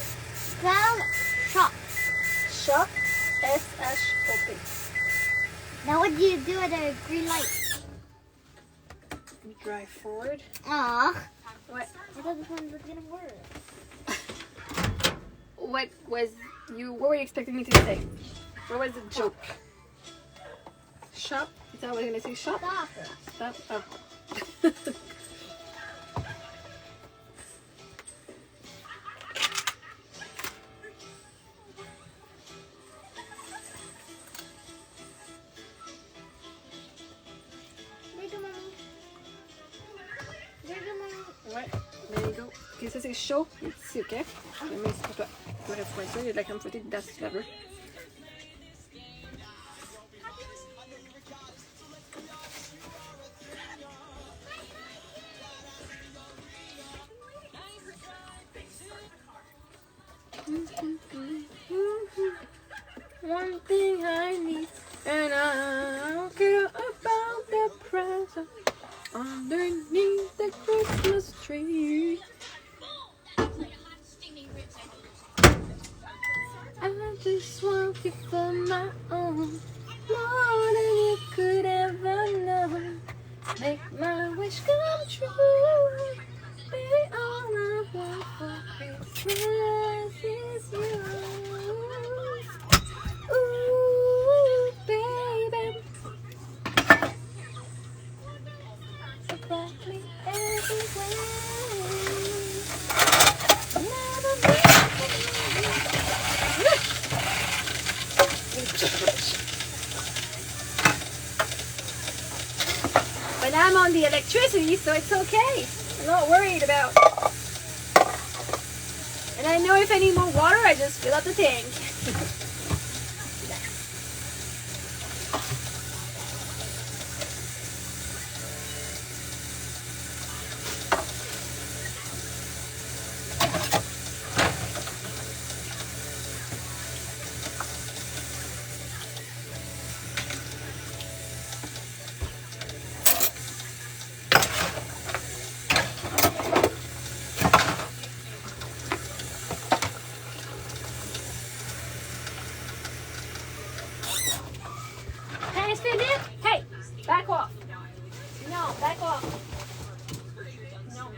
Ground shop. Shop. S-H-O-P. Now what do you do at a green light? Drive forward. Aw. What? I thought this one was gonna work. What were you expecting me to say? What was the joke? Shop? Is that what I'm gonna say? Shop? Stop. Stop. Oh. There you go, mommy. There you go, mommy. Ouais, there you go. Ok, ça c'est chaud. Ici, ok? Mais c'est pour toi. Tu vas refroidir ça. Il y a de la crème fouettée dedans si tu la veux. One thing I need, and I don't care about the present underneath the Christmas tree. I just want you for my own, more than you could ever know. Make my wish come true. Baby, all I want for Christmas is you. Ooh, baby. So brightly everywhere. Never But I'm on the electricity, so it's okay. I'm not worried about. And I know if I need more water, I just fill up the tank. Hey, back off. No, back off. No.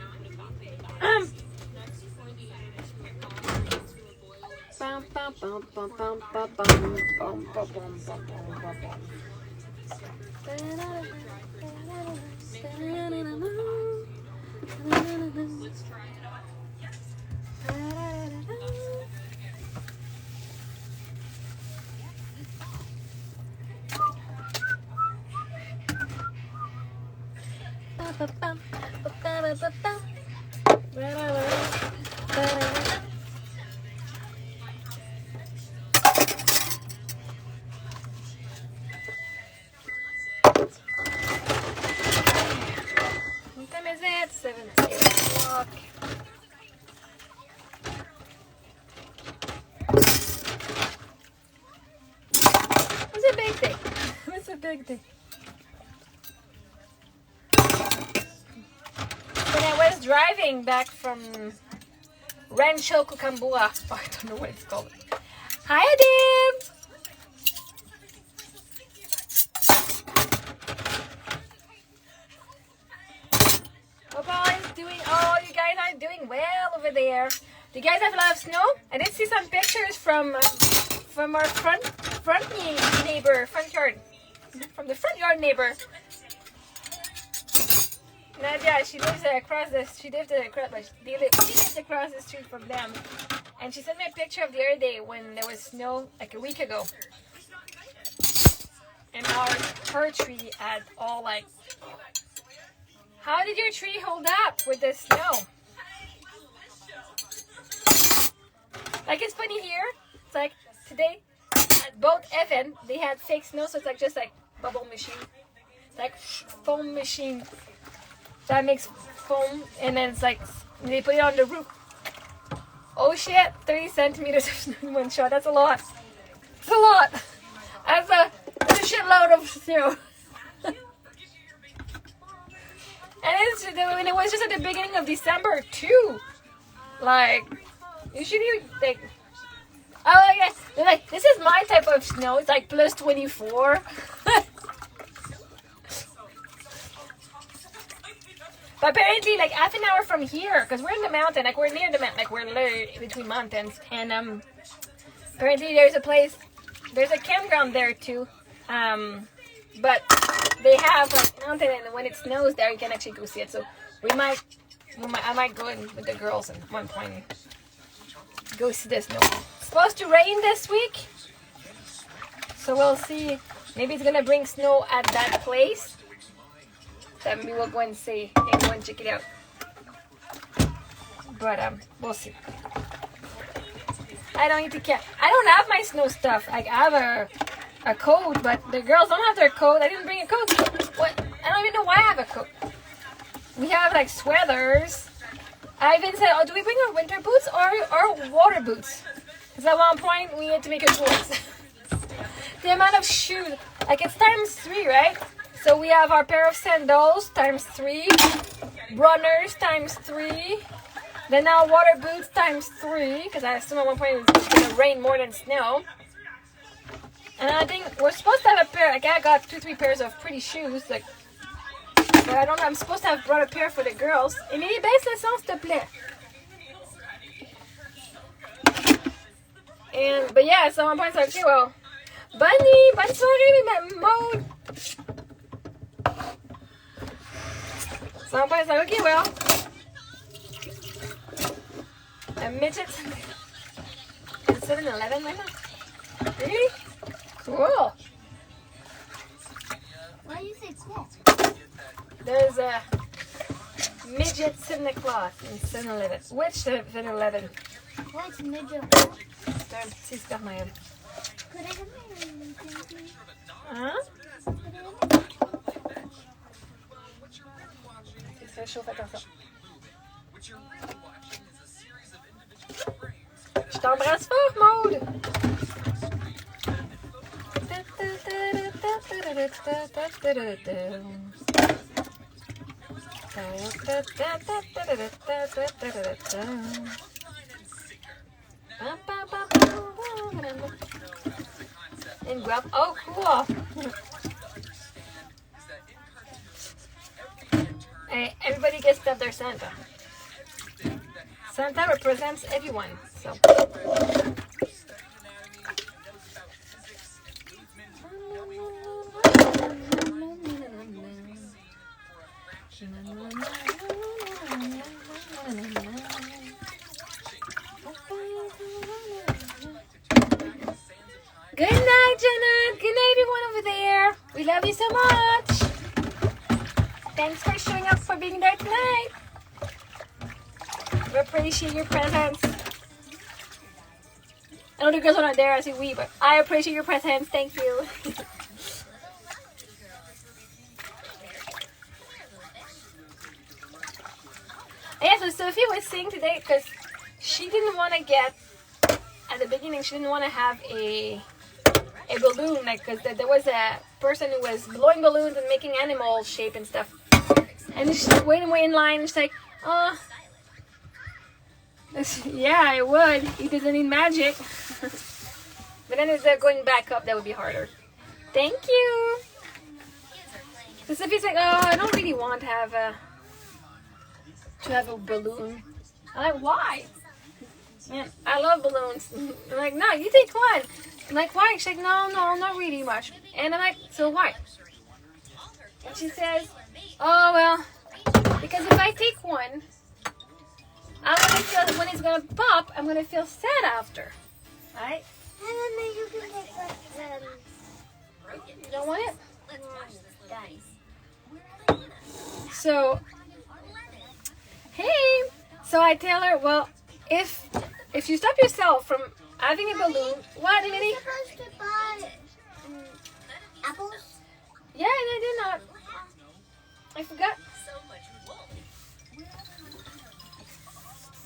Bum, bum, bum, bum, bum, bum, bum, bum, bum, bum, bum, bum, bum. What time is it? 7 o'clock. What's a big day? What's a big day? When I was driving back from Rancho Cucamonga, oh, I don't know what it's called. Hi, Adim! Hope all is doing. Oh, you guys are doing well over there. Do you guys have a lot of snow? I did see some pictures from our front neighbor, front yard, from the front yard neighbor. Nadia, she lives across the street from them. And she sent me a picture of the other day when there was snow, like a week ago. And her tree had all like... How did your tree hold up with the snow? Like, it's funny here. It's like today, at both Evan, they had fake snow, so it's like just like bubble machine. It's like foam machine. That makes foam, and then it's like they put it on the roof. Oh shit, 30 centimeters of snow in one shot. That's a lot. That's a lot. That's a shitload of snow. And when it was just at the beginning of December too. Like, usually like, oh yeah, they're like, this is my type of snow. It's like plus 24. But apparently, like half an hour from here, because we're in the mountain, like we're near the mountain, like we're literally between mountains, and apparently there's a campground there too, but they have a mountain, and when it snows there, you can actually go see it. So I might go in with the girls at one point, go see the snow. It's supposed to rain this week, so we'll see. Maybe it's gonna bring snow at that place. Then maybe we'll go and see and go and check it out. But we'll see. I don't need to care. I don't have my snow stuff. Like, I have a coat, but the girls don't have their coat. I didn't bring a coat. What? I don't even know why I have a coat. We have like sweaters. I even said, oh, do we bring our winter boots or water boots? Because at one point we had to make a choice. The amount of shoes, like it's times 3, right? So we have our pair of sandals times 3, runners times 3, then our water boots times 3, because I assume at one point it's going to rain more than snow. And I think we're supposed to have a pair, like I got 2-3 pairs of pretty shoes, like, but I don't know, I'm supposed to have brought a pair for the girls. Émilie, baisse le son, s'il te plaît. But yeah, so at one point it's like, okay, well, Bunny, bonne soirée, Maude. So I'm like, okay, well, a midget. Is it 7-Eleven right now? Really? Cool. Why do you say cool? There's a midget Santa Claus in 7-Eleven. Which 7-Eleven? What's midget? Don't see stuff my head. Could I have my name, please? Huh? Could I have my C'est chaud, fais attention. Je t'embrasse fort, Maude! And grab. Oh, cool! Hey, everybody gets to have their Santa. Santa represents everyone, so. Good night, Janet. Good night, everyone over there. We love you so much. Thanks for showing up, for being there tonight. We appreciate your presence. I know the girls are not there, I say we, but I appreciate your presence. Thank you. Yeah, so Sophie was saying today, because she didn't want to get, at the beginning, she didn't want to have a balloon, like, because there was a person who was blowing balloons and making animal shape and stuff. And she's like, waiting in line, and she's like, oh, yeah, I would. He doesn't need magic. But then if they're going back up, that would be harder. Thank you. So Sophie's like, oh, I don't really want to have a balloon. I'm like, why? Man, I love balloons. I'm like, no, you take one. I'm like, why? She's like, no, not really much. And I'm like, so why? And she says, oh, well, because if I take one, I'm gonna feel when it's gonna pop. I'm gonna feel sad after, right? And then you can take You don't want it. done. So, hey. So I tell her, well, if you stop yourself from having a balloon, what, Are Emily? you supposed to buy apples? Yeah, and I did not. I forgot.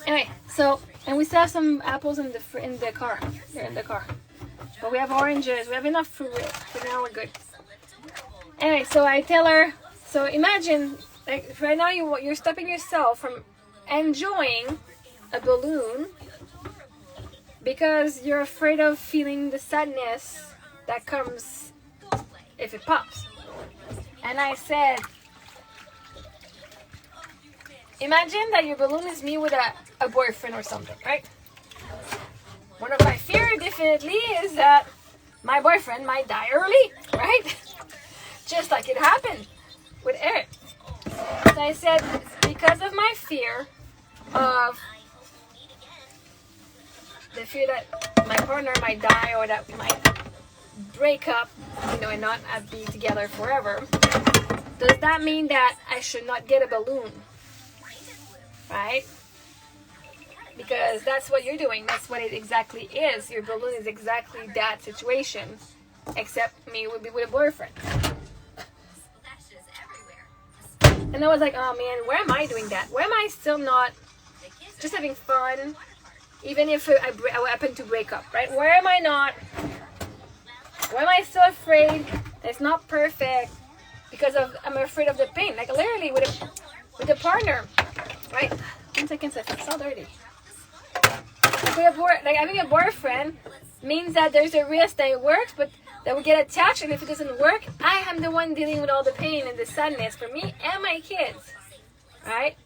Anyway, so and we still have some apples in the car. They're in the car, but we have oranges. We have enough fruit. For now, we're good. Anyway, so I tell her. So imagine, like right now, you're stopping yourself from enjoying a balloon because you're afraid of feeling the sadness that comes if it pops. And I said, imagine that your balloon is me with a boyfriend or something, right? One of my fears definitely is that my boyfriend might die early, right? Just like it happened with Eric. So I said, because of my fear of the fear that my partner might die or that we might break up, and not be together forever, does that mean that I should not get a balloon? Right? Because that's what you're doing. That's what it exactly is. Your balloon is exactly that situation, except me would be with a boyfriend. And I was like, oh man, where am I doing that? Where am I still not just having fun, even if I happen to break up, right? Where am I not? Why am I still afraid that it's not perfect? Because I'm afraid of the pain. Like literally with a partner, right? 1 second, it's so dirty. Like having a boyfriend means that there's a risk that it works, but that we get attached, and if it doesn't work, I am the one dealing with all the pain and the sadness for me and my kids, right?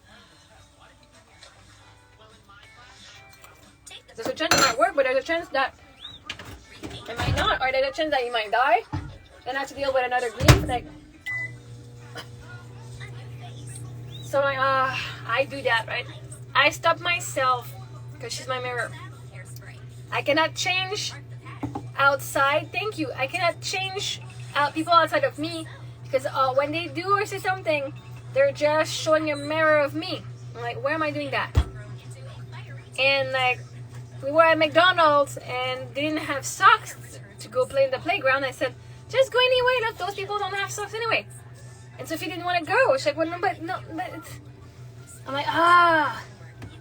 There's a chance it might work, but there's a chance that it might not, or there's a chance that you might die. Then I have to deal with another grief. Like, so I do that, right? I stop myself because she's my mirror. I cannot change outside. Thank you. I cannot change people outside of me because when they do or say something, they're just showing a mirror of me. I'm like, where am I doing that? And like, we were at McDonald's and they didn't have socks to go play in the playground. I said, just go anyway. Look, those people don't have socks anyway. And Sophie didn't want to go. She's like, well, no, but it's... I'm like,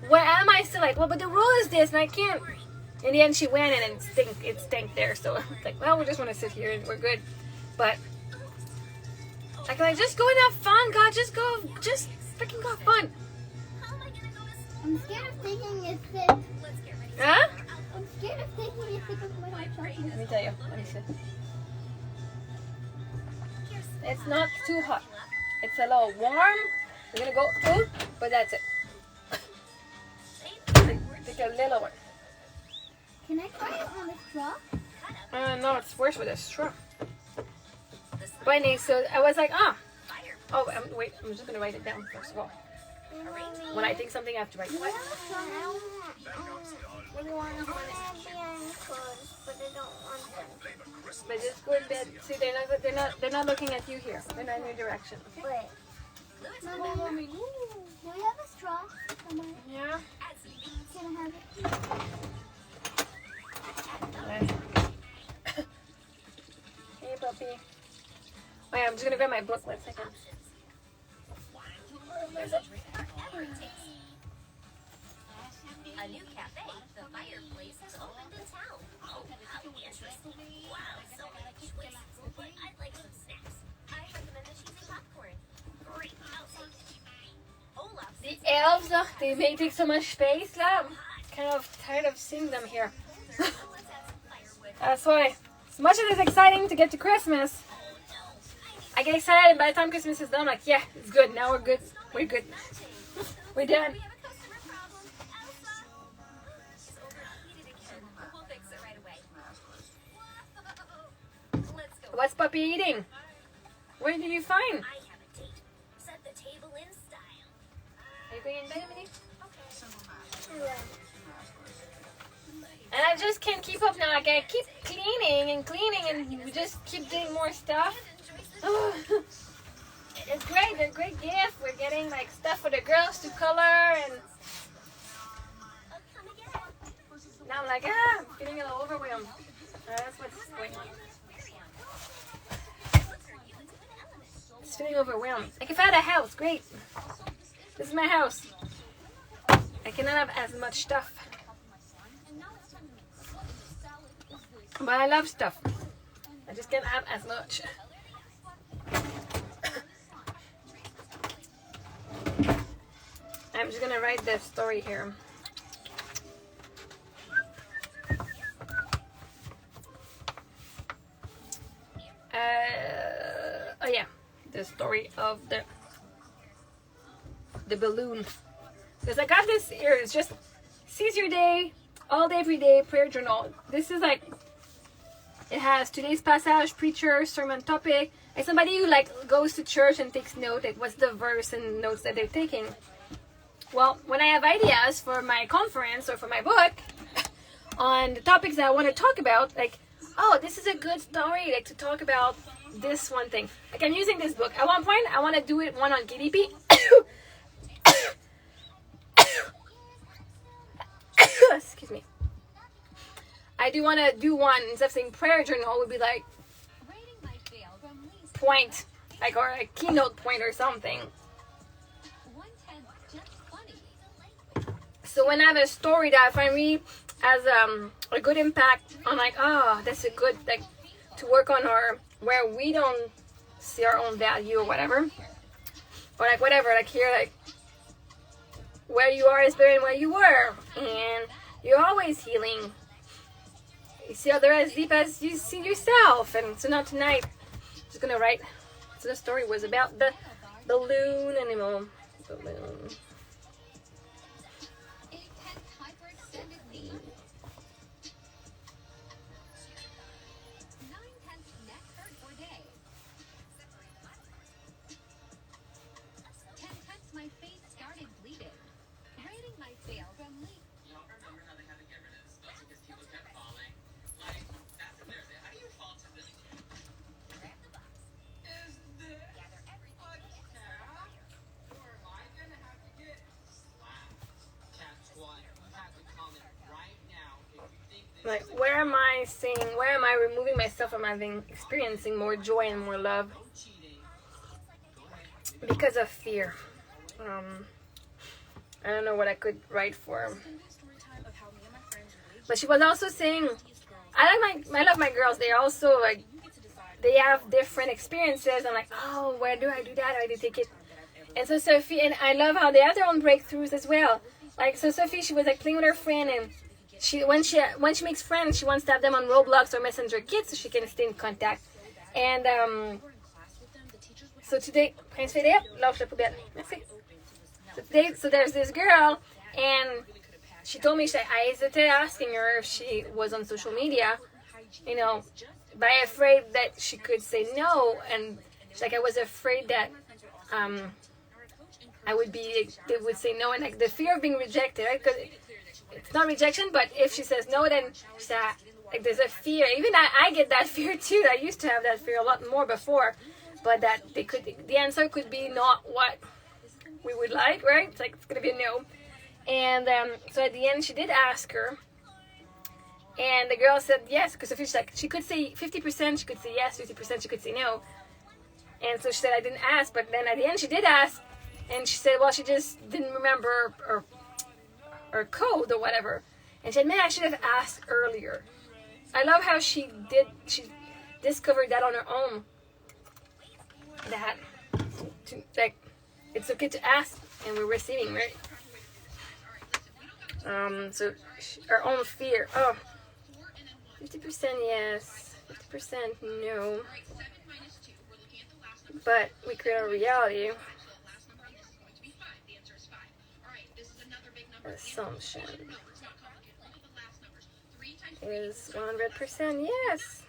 where am I still? Like, well, but the rule is this, and I can't. In the end, she went, and it stank there. So it's like, well, we just want to sit here, and we're good. But I can like just go and have fun, God. Just freaking go have fun. I'm scared of thinking it's sick. Huh? I'm scared of thinking it's sick of my chocolate. Let me tell you. Let me see. It's not too hot. It's a little warm. We're gonna go food, but that's it. Take a little one. Can I try it on the straw? No, it's worse with a straw. But anyway, so I was like, wait, I'm just gonna write it down first of all. When I think something, I have to write it. But I don't want them. But I don't want them. But just go in bed. See, they're not looking at you here. They're not in your direction. Okay? But Mommy, do we have a straw somewhere? Yeah. Can I have it? Hey, puppy. Oh yeah, I'm just gonna grab my book 1 second. A new cafe, the Fireplace, has opened in town. Oh, how interesting. Wow, so many choices. But I'd like some snacks. I recommend the cheesy popcorn. Great, I'll take it. Olaf. The elves, they take so much space. I'm kind of tired of seeing them here. That's why, as much as it's exciting to get to Christmas, I get excited, and by the time Christmas is done, I'm like, yeah, it's good. Now we're good. We're good. We're done. What's Puppy eating? Where did you find? I have a date. Set the table in style. Are you going in bed, Emily? And I just can't keep up now. Like I keep cleaning and we just keep doing more stuff. It's great. They're a great gift. We're getting like stuff for the girls to color, and now I'm like, I'm feeling a little overwhelmed. That's what's going on. It's feeling overwhelmed. Like if I had a house, great. This is my house. I cannot have as much stuff. But I love stuff. I just can't have as much. I'm just gonna write the story here. Oh yeah, the story of the balloon. Because I got this here. It's just seize your day, all day, every day prayer journal. This is like, it has today's passage, preacher, sermon topic. Like somebody who like goes to church and takes note, like what's the verse and notes that they're taking. Well, when I have ideas for my conference or for my book on the topics that I want to talk about, like, oh, this is a good story, like to talk about this one thing. Like I'm using this book. At one point, I want to do it one on KDP. Excuse me. I do want to do one, instead of saying prayer journal, it would be like point, like, or a keynote point or something. So when I have a story that I find really has a good impact on, like, oh, that's a good, like, to work on, or where we don't see our own value or whatever, or like whatever, like here, like where you are is better than where you were, and you're always healing. You see other as deep as you see yourself. And so now tonight, I'm just gonna write. So the story was about the balloon animal. Balloon. Like, where am I saying, where am I removing myself from experiencing more joy and more love? Because of fear. I don't know what I could write for. But she was also saying, I love my girls. They're also like, they have different experiences. I'm like, oh, where do I do that? How do I take it? And so Sophie, and I love how they have their own breakthroughs as well. Like, so Sophie, she was like playing with her friend, and when she makes friends, she wants to have them on Roblox or Messenger Kids so she can stay in contact. And so today, Prince Philippe, lâche la poubelle. Merci. So today, so there's this girl, and she told me, I hesitated asking her if she was on social media, you know, but I afraid that she could say no, and she's like, I was afraid that I would be, they would say no, and like the fear of being rejected, right? Because it's not rejection, but if she says no, then she's like, there's a fear. Even I get that fear too. I used to have that fear a lot more before, but that the answer could be not what we would like, right? It's like, it's gonna be a no. And so at the end, she did ask her, and the girl said yes, because she's like, she could say 50%, she could say yes, 50% she could say no. And so she said, I didn't ask, but then at the end she did ask, and she said, well, she just didn't remember or code or whatever. And she said, man, I should have asked earlier. I love how she discovered that on her own, that like, it's okay to ask and we're receiving, right? So our own fear. Oh, 50% yes, 50% no. But we create our reality. Assumption is 100% yes.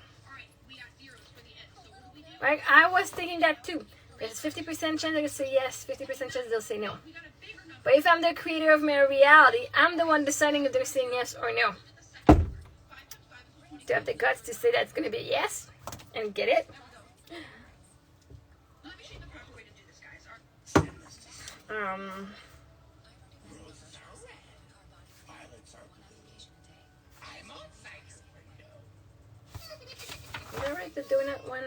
Like, I was thinking that too. There's 50% chance they'll say yes, 50% chance they'll say no. But if I'm the creator of my reality, I'm the one deciding if they're saying yes or no. Do I have the guts to say that's going to be a yes and get it? Did I write the donut one?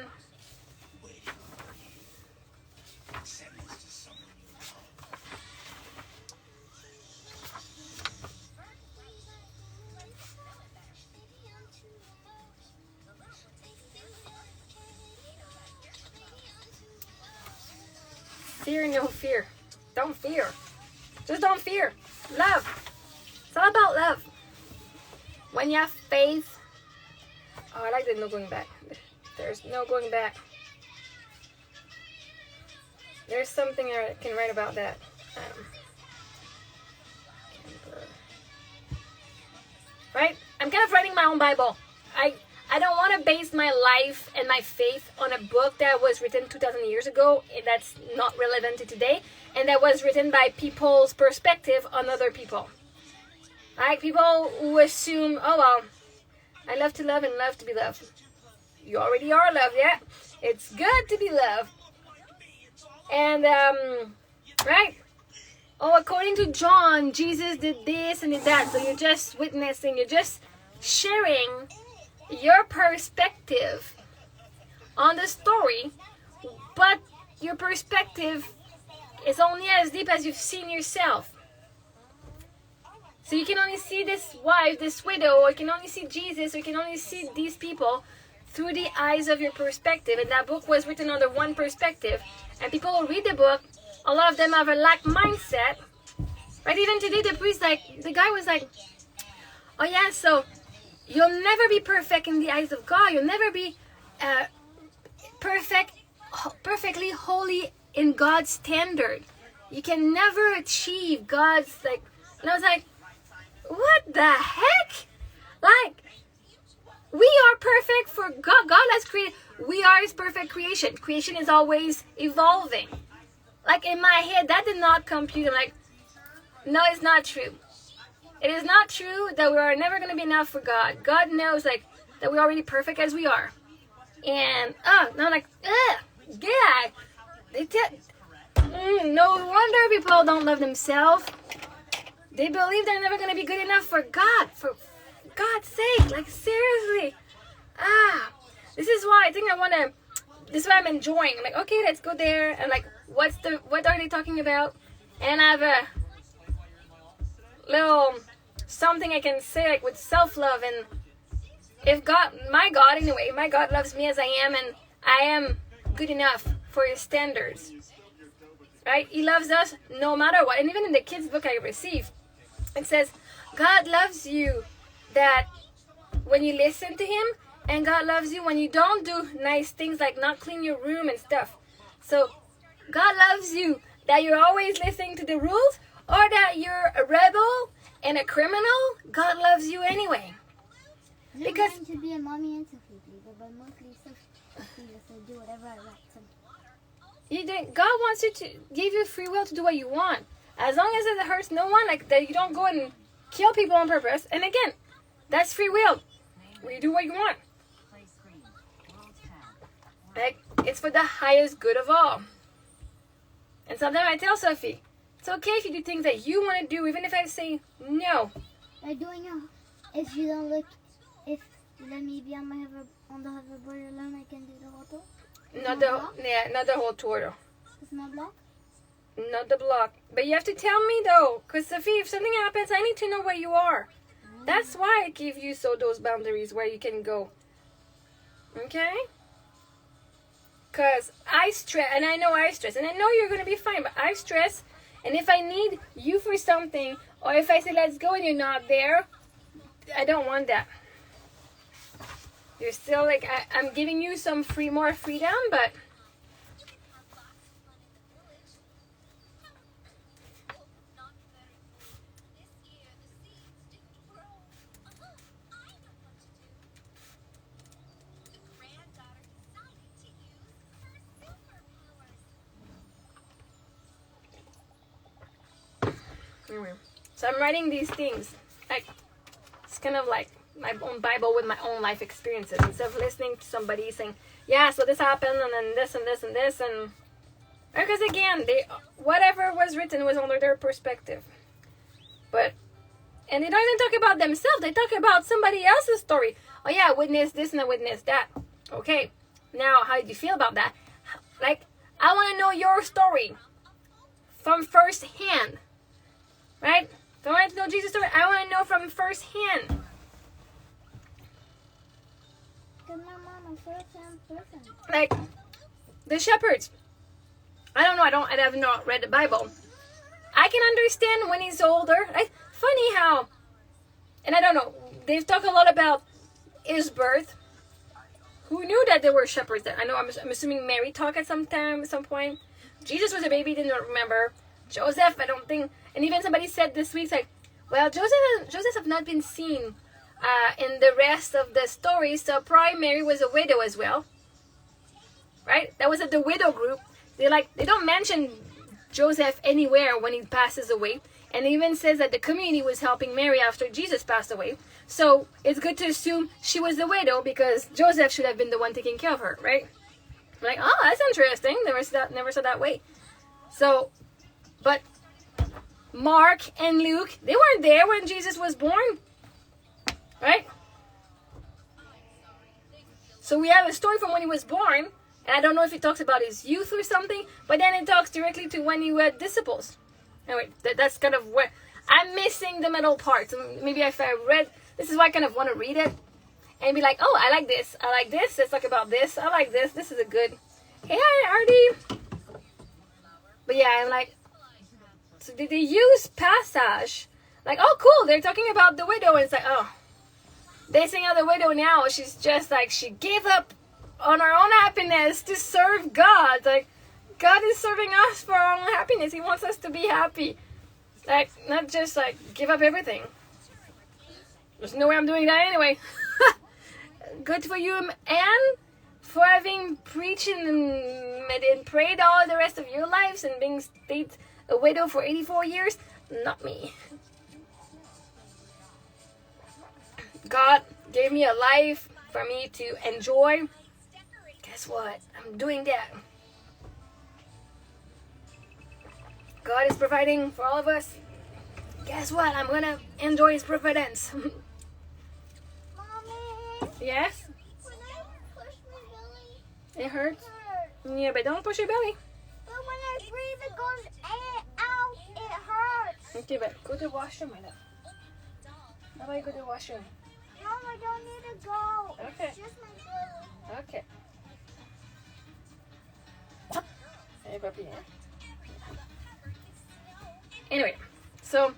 Fear, no fear. Don't fear. Just don't fear. Love. It's all about love. When you have faith. Oh, I like the no going back. There's no going back. There's something I can write about that. Right? I'm kind of writing my own Bible. I don't want to base my life and my faith on a book that was written 2,000 years ago. That's not relevant to today. And that was written by people's perspective on other people. Like people who assume, oh well, I love to love and love to be loved. You already are loved, yeah? It's good to be loved. And, right? Oh, according to John, Jesus did this and did that. So you're just witnessing, you're just sharing your perspective on the story, but your perspective is only as deep as you've seen yourself. So you can only see this wife, this widow, or you can only see Jesus, or you can only see these people through the eyes of your perspective. And that book was written under one perspective. And people who read the book, a lot of them have a lack mindset. Right? Even today, the guy was like, oh yeah, so you'll never be perfect in the eyes of God. You'll never be perfectly holy in God's standard. You can never achieve God's, like, and I was like, what the heck? Like, we are perfect for God. God has created, we are His perfect creation. Creation is always evolving. Like, in my head, that did not compute. I'm like, no, it's not true. It is not true that we are never going to be enough for God. God knows, like, that we're already perfect as we are. And, now I'm like, yeah. No wonder people don't love themselves. They believe they're never going to be good enough for God. For God's sake. Like, seriously. This is why I think this is what I'm enjoying. I'm like, okay, let's go there. And like, what are they talking about? And I have a little something I can say, like, with self-love. And if God, my God loves me as I am, and I am good enough for His standards. Right? He loves us no matter what. And even in the kids' book I received, it says, God loves you that when you listen to Him, and God loves you when you don't do nice things like not clean your room and stuff. So God loves you that you're always listening to the rules, or that you're a rebel and a criminal. God loves you anyway. Because to be a mommy and Sophie, but mostly Sophie just do whatever I like. So. God wants you to give you free will to do what you want, as long as it hurts no one. Like that, you don't go and kill people on purpose. And again, that's free will. Where you do what you want. Like, it's for the highest good of all. And sometimes I tell Sophie, it's okay if you do things that you want to do, even if I say no. I doing if you don't look, if you let me be on the hoverboard alone, I can do the whole tour. Not the whole tour though. It's not block. Not the block. But you have to tell me though, because Sophie, if something happens, I need to know where you are. That's why I give you those boundaries where you can go. Okay? Because I stress, and I know I stress, and I know you're going to be fine, but I stress, and if I need you for something, or if I say let's go and you're not there, I don't want that. You're still like, I'm giving you some more freedom, but Anyway, so I'm writing these things. Like, it's kind of like my own Bible with my own life experiences. Instead of listening to somebody saying, yeah, so this happened, and then this and this and this, and because again, whatever was written was under their perspective. And they don't even talk about themselves. They talk about somebody else's story. Oh yeah, I witnessed this and I witnessed that. Okay, now how do you feel about that? Like, I want to know your story from first hand, right? If I want to know Jesus' story, I want to know from first hand. Like the shepherds. I don't know. I have not read the Bible. I can understand when he's older. Funny how, and I don't know. They've talked a lot about his birth. Who knew that there were shepherds there? I know. I'm assuming Mary talked at some point. Jesus was a baby. Didn't remember. Joseph, I don't think. And even somebody said this week, like, well, Joseph have not been seen in the rest of the story. So probably Mary was a widow as well, right? That was at the widow group. They don't mention Joseph anywhere when he passes away. And it even says that the community was helping Mary after Jesus passed away. So it's good to assume she was the widow because Joseph should have been the one taking care of her, right? Like, oh, that's interesting. Never saw that way. So, but Mark and Luke, they weren't there when Jesus was born, right? So we have a story from when he was born. And I don't know if it talks about his youth or something, but then it talks directly to when he had disciples. Anyway, that's kind of where I'm missing the middle part. So maybe if I read, this is why I kind of want to read it and be like, oh, I like this. I like this. Let's talk about this. I like this. This is a good. Hey, hi, Artie. But yeah, I'm like, so did they use passage? Like, oh, cool. They're talking about the widow. And it's like, oh, they sing out the widow now. She's just like, she gave up on our own happiness to serve God. Like, God is serving us for our own happiness. He wants us to be happy. Like, not just like give up everything. There's no way I'm doing that anyway. Good for you, and for having preached and prayed all the rest of your lives and being stayed a widow for 84 years. Not me. God gave me a life for me to enjoy. Guess what? I'm doing that. God is providing for all of us. Guess what? I'm gonna enjoy his providence. Mommy, Yes? when I push my belly, It hurts? it hurts. Yeah, but don't push your belly. But when I breathe, it goes out. It hurts. Okay, but go to the washroom, my love. How about you go to the washroom? Mom, I don't need to go. Okay. It's just my belly. Okay. Hey, puppy. Anyway, so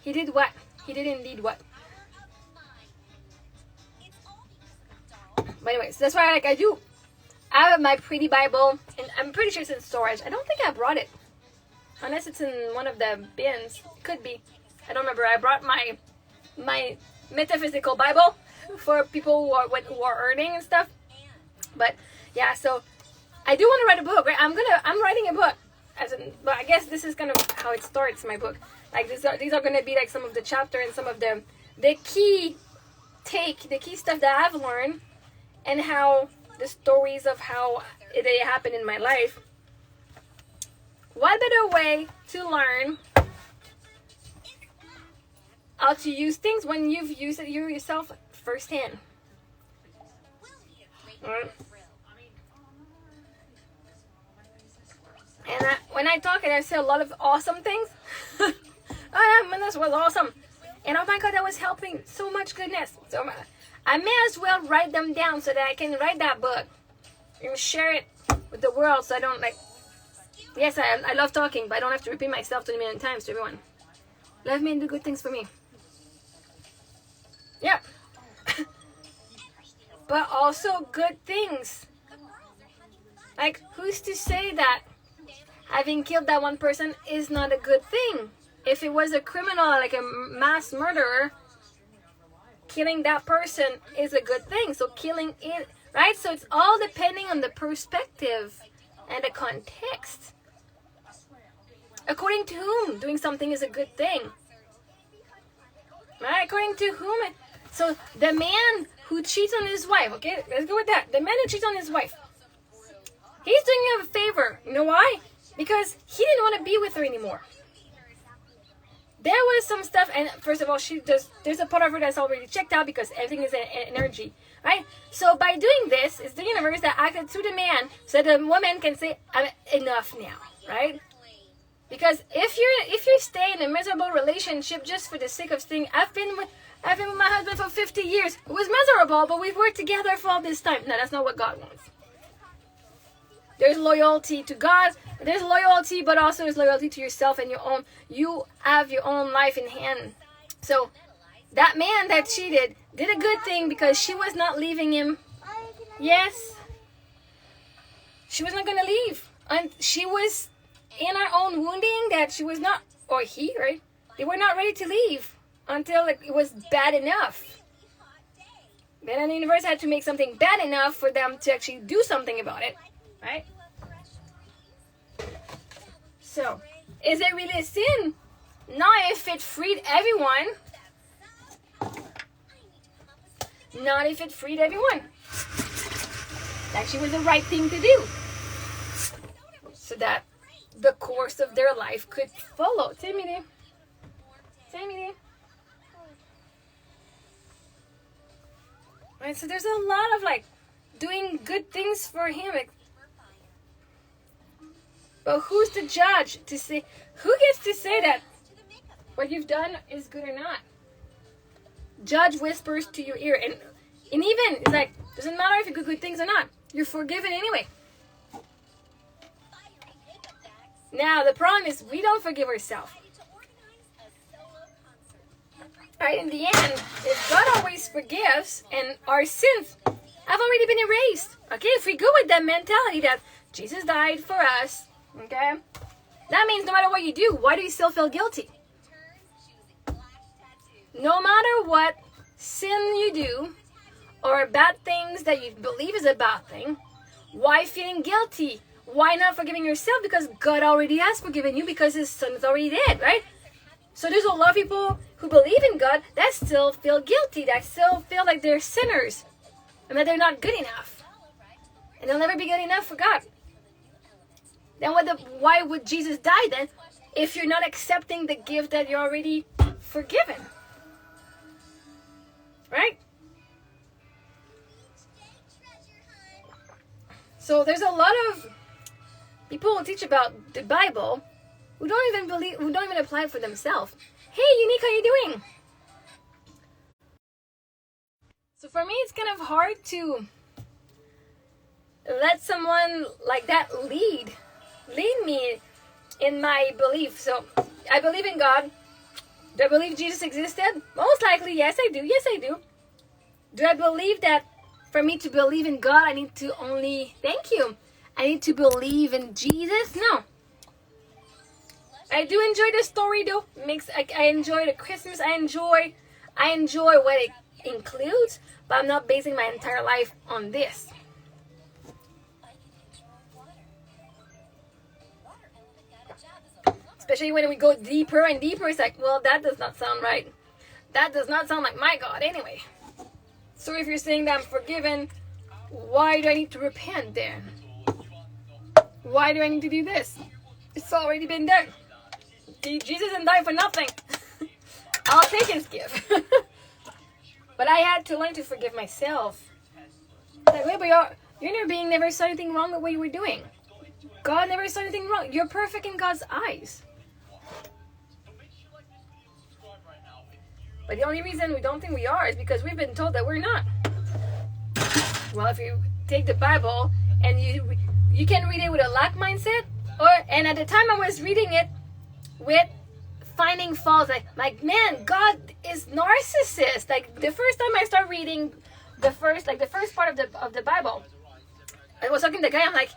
he did what? He did indeed what? But anyways, that's why I have my pretty Bible, and I'm pretty sure it's in storage. I don't think I brought it, unless it's in one of the bins. Could be. I don't remember. I brought my metaphysical Bible for people who are earning and stuff. But yeah, so I do want to write a book. Right? I'm writing a book. But I guess this is kind of how it starts, my book. Like these are going to be like some of the chapter and some of the key stuff that I've learned, and how the stories of how they happen in my life. What better way to learn how to use things when you've used it yourself firsthand? Right? And when I talk and I say a lot of awesome things, oh yeah, man, this was awesome. And oh my God, that was helping so much goodness. So I may as well write them down so that I can write that book and share it with the world, so I don't yes, I love talking, but I don't have to repeat myself 20 million times to everyone. Love me and do good things for me. Yeah. But also good things. Like, who's to say that having killed that one person is not a good thing? If it was a criminal, like a mass murderer, killing that person is a good thing. So killing it, right? So it's all depending on the perspective and the context. According to whom doing something is a good thing? Right? According to whom? So the man who cheats on his wife, okay, let's go with that. The man who cheats on his wife, he's doing you a favor. You know why? Because he didn't want to be with her anymore. There was some stuff, and first of all, there's a part of her that's already checked out because everything is energy, right? So by doing this, it's the universe that acted through the man, so the woman can say, "I'm enough now," right? Because if you stay in a miserable relationship just for the sake of staying, I've been with my husband for 50 years. It was miserable, but we've worked together for all this time. No, that's not what God wants. There's loyalty to God. There's loyalty, but also there's loyalty to yourself and your own. You have your own life in hand. So that man that cheated did a good thing because she was not leaving him. Yes. She was not going to leave. And she was in her own wounding that she was not, or he, right? They were not ready to leave until it was bad enough. Then the universe had to make something bad enough for them to actually do something about it. Right? So, is it really a sin? Not if it freed everyone. Not if it freed everyone. It actually was the right thing to do. So that the course of their life could follow. Timmy. Right, so there's a lot of doing good things for him. But who's the judge to say, who gets to say that what you've done is good or not? Judge whispers to your ear, and even it's doesn't matter if you do good things or not. You're forgiven anyway. Now the problem is we don't forgive ourselves. Right, in the end, if God always forgives and our sins have already been erased, okay? If we go with that mentality that Jesus died for us, okay? That means no matter what you do, why do you still feel guilty? No matter what sin you do or bad things that you believe is a bad thing, why feeling guilty? Why not forgiving yourself? Because God already has forgiven you because his son is already dead, right? So there's a lot of people who believe in God that still feel guilty, that still feel like they're sinners and that they're not good enough. And they'll never be good enough for God. Then why would Jesus die then if you're not accepting the gift that you're already forgiven? Right? So there's a lot of people who teach about the Bible who don't even apply it for themselves. Hey, Unique, how you doing? So for me, it's kind of hard to let someone like that lead me in my belief. So I believe in God. Do I believe Jesus existed? Most likely, yes, I do. Yes, I do. Do I believe that for me to believe in God, I need to I need to believe in Jesus? No. I do enjoy the story though. I enjoy the Christmas. I enjoy what it includes, but I'm not basing my entire life on this. Especially when we go deeper and deeper, it's like, well, that does not sound right. That does not sound like my God anyway. So if you're saying that I'm forgiven, why do I need to repent then? Why do I need to do this? It's already been done. Jesus didn't die for nothing. I'll take his gift. But I had to learn to forgive myself. Like, wait, but your being never saw anything wrong with what you were doing. God never saw anything wrong. You're perfect in God's eyes. But the only reason we don't think we are is because we've been told that we're not. Well, if you take the Bible and you can read it with a lack mindset, and at the time I was reading it with finding faults, like man, God is narcissist. Like the first time I started reading the first part of the Bible, I was talking to the guy. I'm like,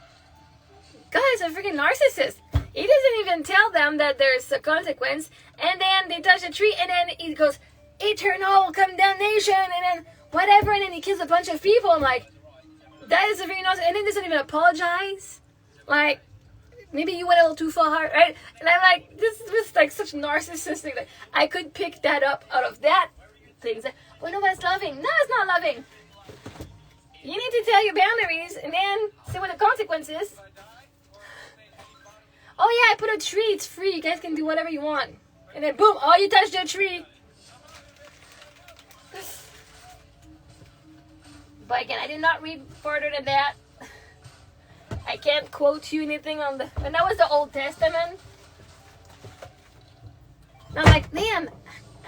God is a freaking narcissist. He doesn't even tell them that there's a consequence, and then they touch a tree, and then he goes eternal condemnation, and then whatever, and then he kills a bunch of people. I'm like, that is a freaking narcissist, and then he doesn't even apologize. Like, maybe you went a little too far, right? And I'm like, this was like such narcissistic. Like, I could pick that up out of that thing. Like, well, no, that's loving. No, it's not loving. You need to tell your boundaries and then see what the consequence is. Oh yeah, I put a tree. It's free. You guys can do whatever you want. And then boom, oh, you touched the tree. But again, I did not read further than that. I can't quote you anything on the... And that was the Old Testament. And I'm like, man,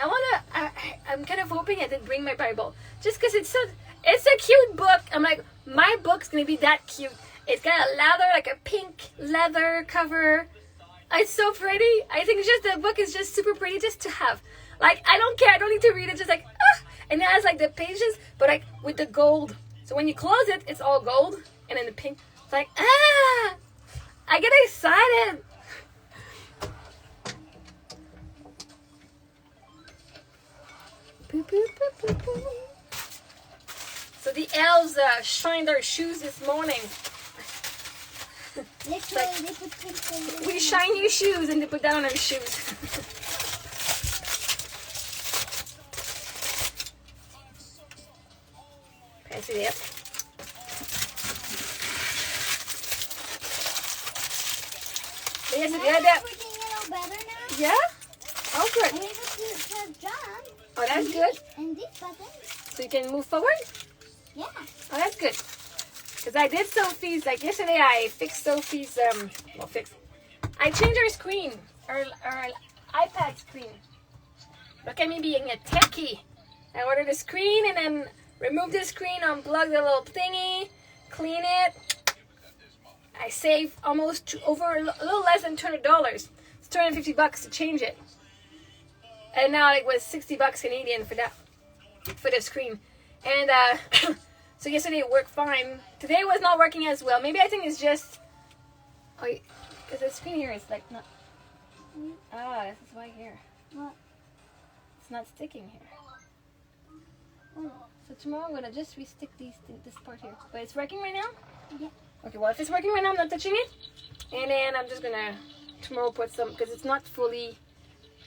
I'm kind of hoping I did bring my Bible. Just because it's a cute book. I'm like, my book's going to be that cute. It's got a leather, like a pink leather cover. It's so pretty. I think just the book is just super pretty just to have. Like, I don't care. I don't need to read it. Just like, ah. And it has like the pages, but like with the gold. So when you close it, it's all gold. And then the pink. It's like, ah. I get excited. Boop, boop, boop, boop, boop. So the elves shined their shoes this morning. Literally, they put pink We shine your shoes and they put down our shoes. Pass it up. Yes, Now yeah, that. everything a little better now. Yeah? Oh, I'm good. able to jump. Oh, that's good. And this button. So you can move forward? Yeah. Oh, that's good. Because I did Sophie's, like yesterday I fixed Sophie's, I changed her screen, her iPad screen. Look at me being a techie. I ordered the screen and then removed the screen, unplugged the little thingy, clean it. I saved almost over a little less than $200. It's $250 to change it. And now it was $60 Canadian for that, for the screen. And so yesterday it worked fine. Today was not working as well. Maybe I think it's just, because the screen here is like not. This is why here. What? It's not sticking here. Oh. So tomorrow I'm gonna just restick this part here. But it's working right now? Yeah. Okay, well if it's working right now, I'm not touching it. And then I'm just gonna tomorrow put some, because it's not fully.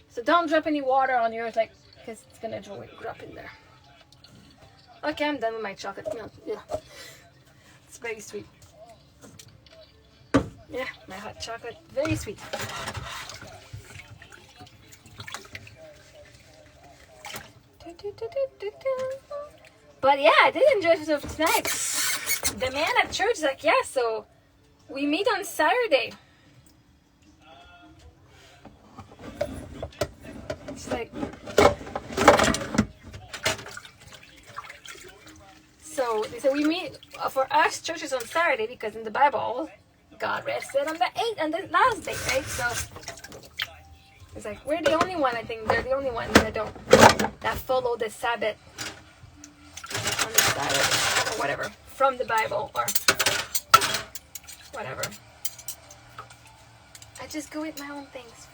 So don't drop any water on yours, like, because it's gonna drop in there. Okay, I'm done with my chocolate milk. Yeah. It's very sweet. Yeah, my hot chocolate, very sweet. But yeah, I did enjoy myself tonight. The man at church is like, yeah, so we meet on Saturday. It's like, so they said we meet for us churches on Saturday because in the Bible, God rested on the last day, right? So it's like we're the only one. I think they're the only ones that follow the Sabbath on the Sabbath or whatever from the Bible or whatever. I just go with my own things.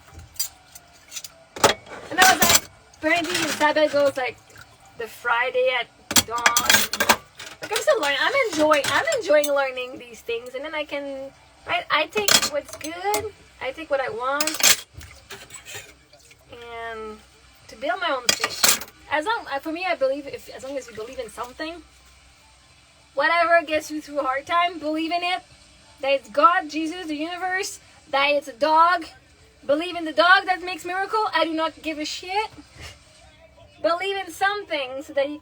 And I was like, apparently the Sabbath goes like the Friday at dawn. Like I'm still learning. I'm enjoying learning these things, and then I can, right? I take what's good. I take what I want, and to build my own thing. For me, I believe as long as you believe in something, whatever gets you through a hard time, believe in it. That it's God, Jesus, the universe. That it's a dog. Believe in the dog that makes miracle. I do not give a shit. Believe in something so that you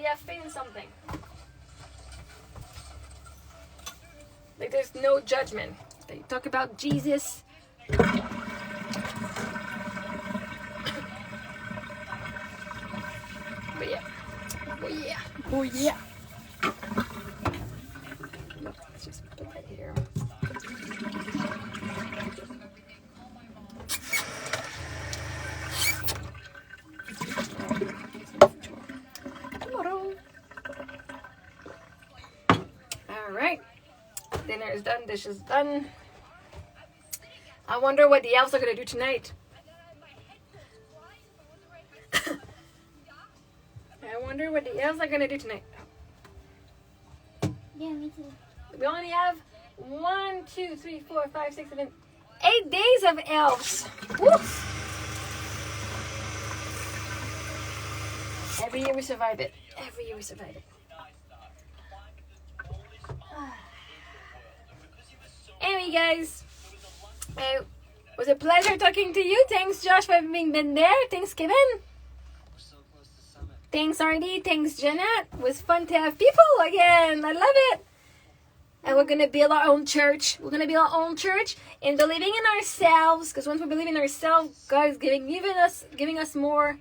have faith in something. Like there's no judgment. They talk about Jesus. But yeah. Oh yeah. Oh yeah. Let's just put that here. Alright. Dinner is done, dish is done. I wonder what the elves are gonna do tonight. I wonder what the elves are gonna do tonight. Yeah, me too. We only have 1, 2, 3, 4, 5, 6, 7, 8 days of elves. Woo! Every year we survive it. Every year we survive it. Anyway, guys, it was a pleasure talking to you. Thanks, Josh, for having been there. Thanks, Kevin. Thanks, Arnie. Thanks, Jeanette. It was fun to have people again. I love it. And we're going to build our own church. We're going to build our own church and believing in ourselves. Because once we believe in ourselves, God is giving us more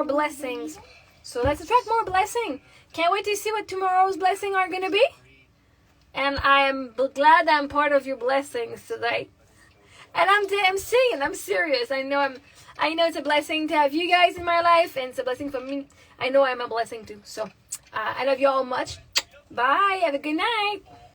blessings. So let's attract more blessing. Can't wait to see what tomorrow's blessings are going to be. And I am glad I'm part of your blessings today. And I'm saying, I'm serious. I know it's a blessing to have you guys in my life, and it's a blessing for me. I know I'm a blessing too. So I love you all much. Bye. Have a good night.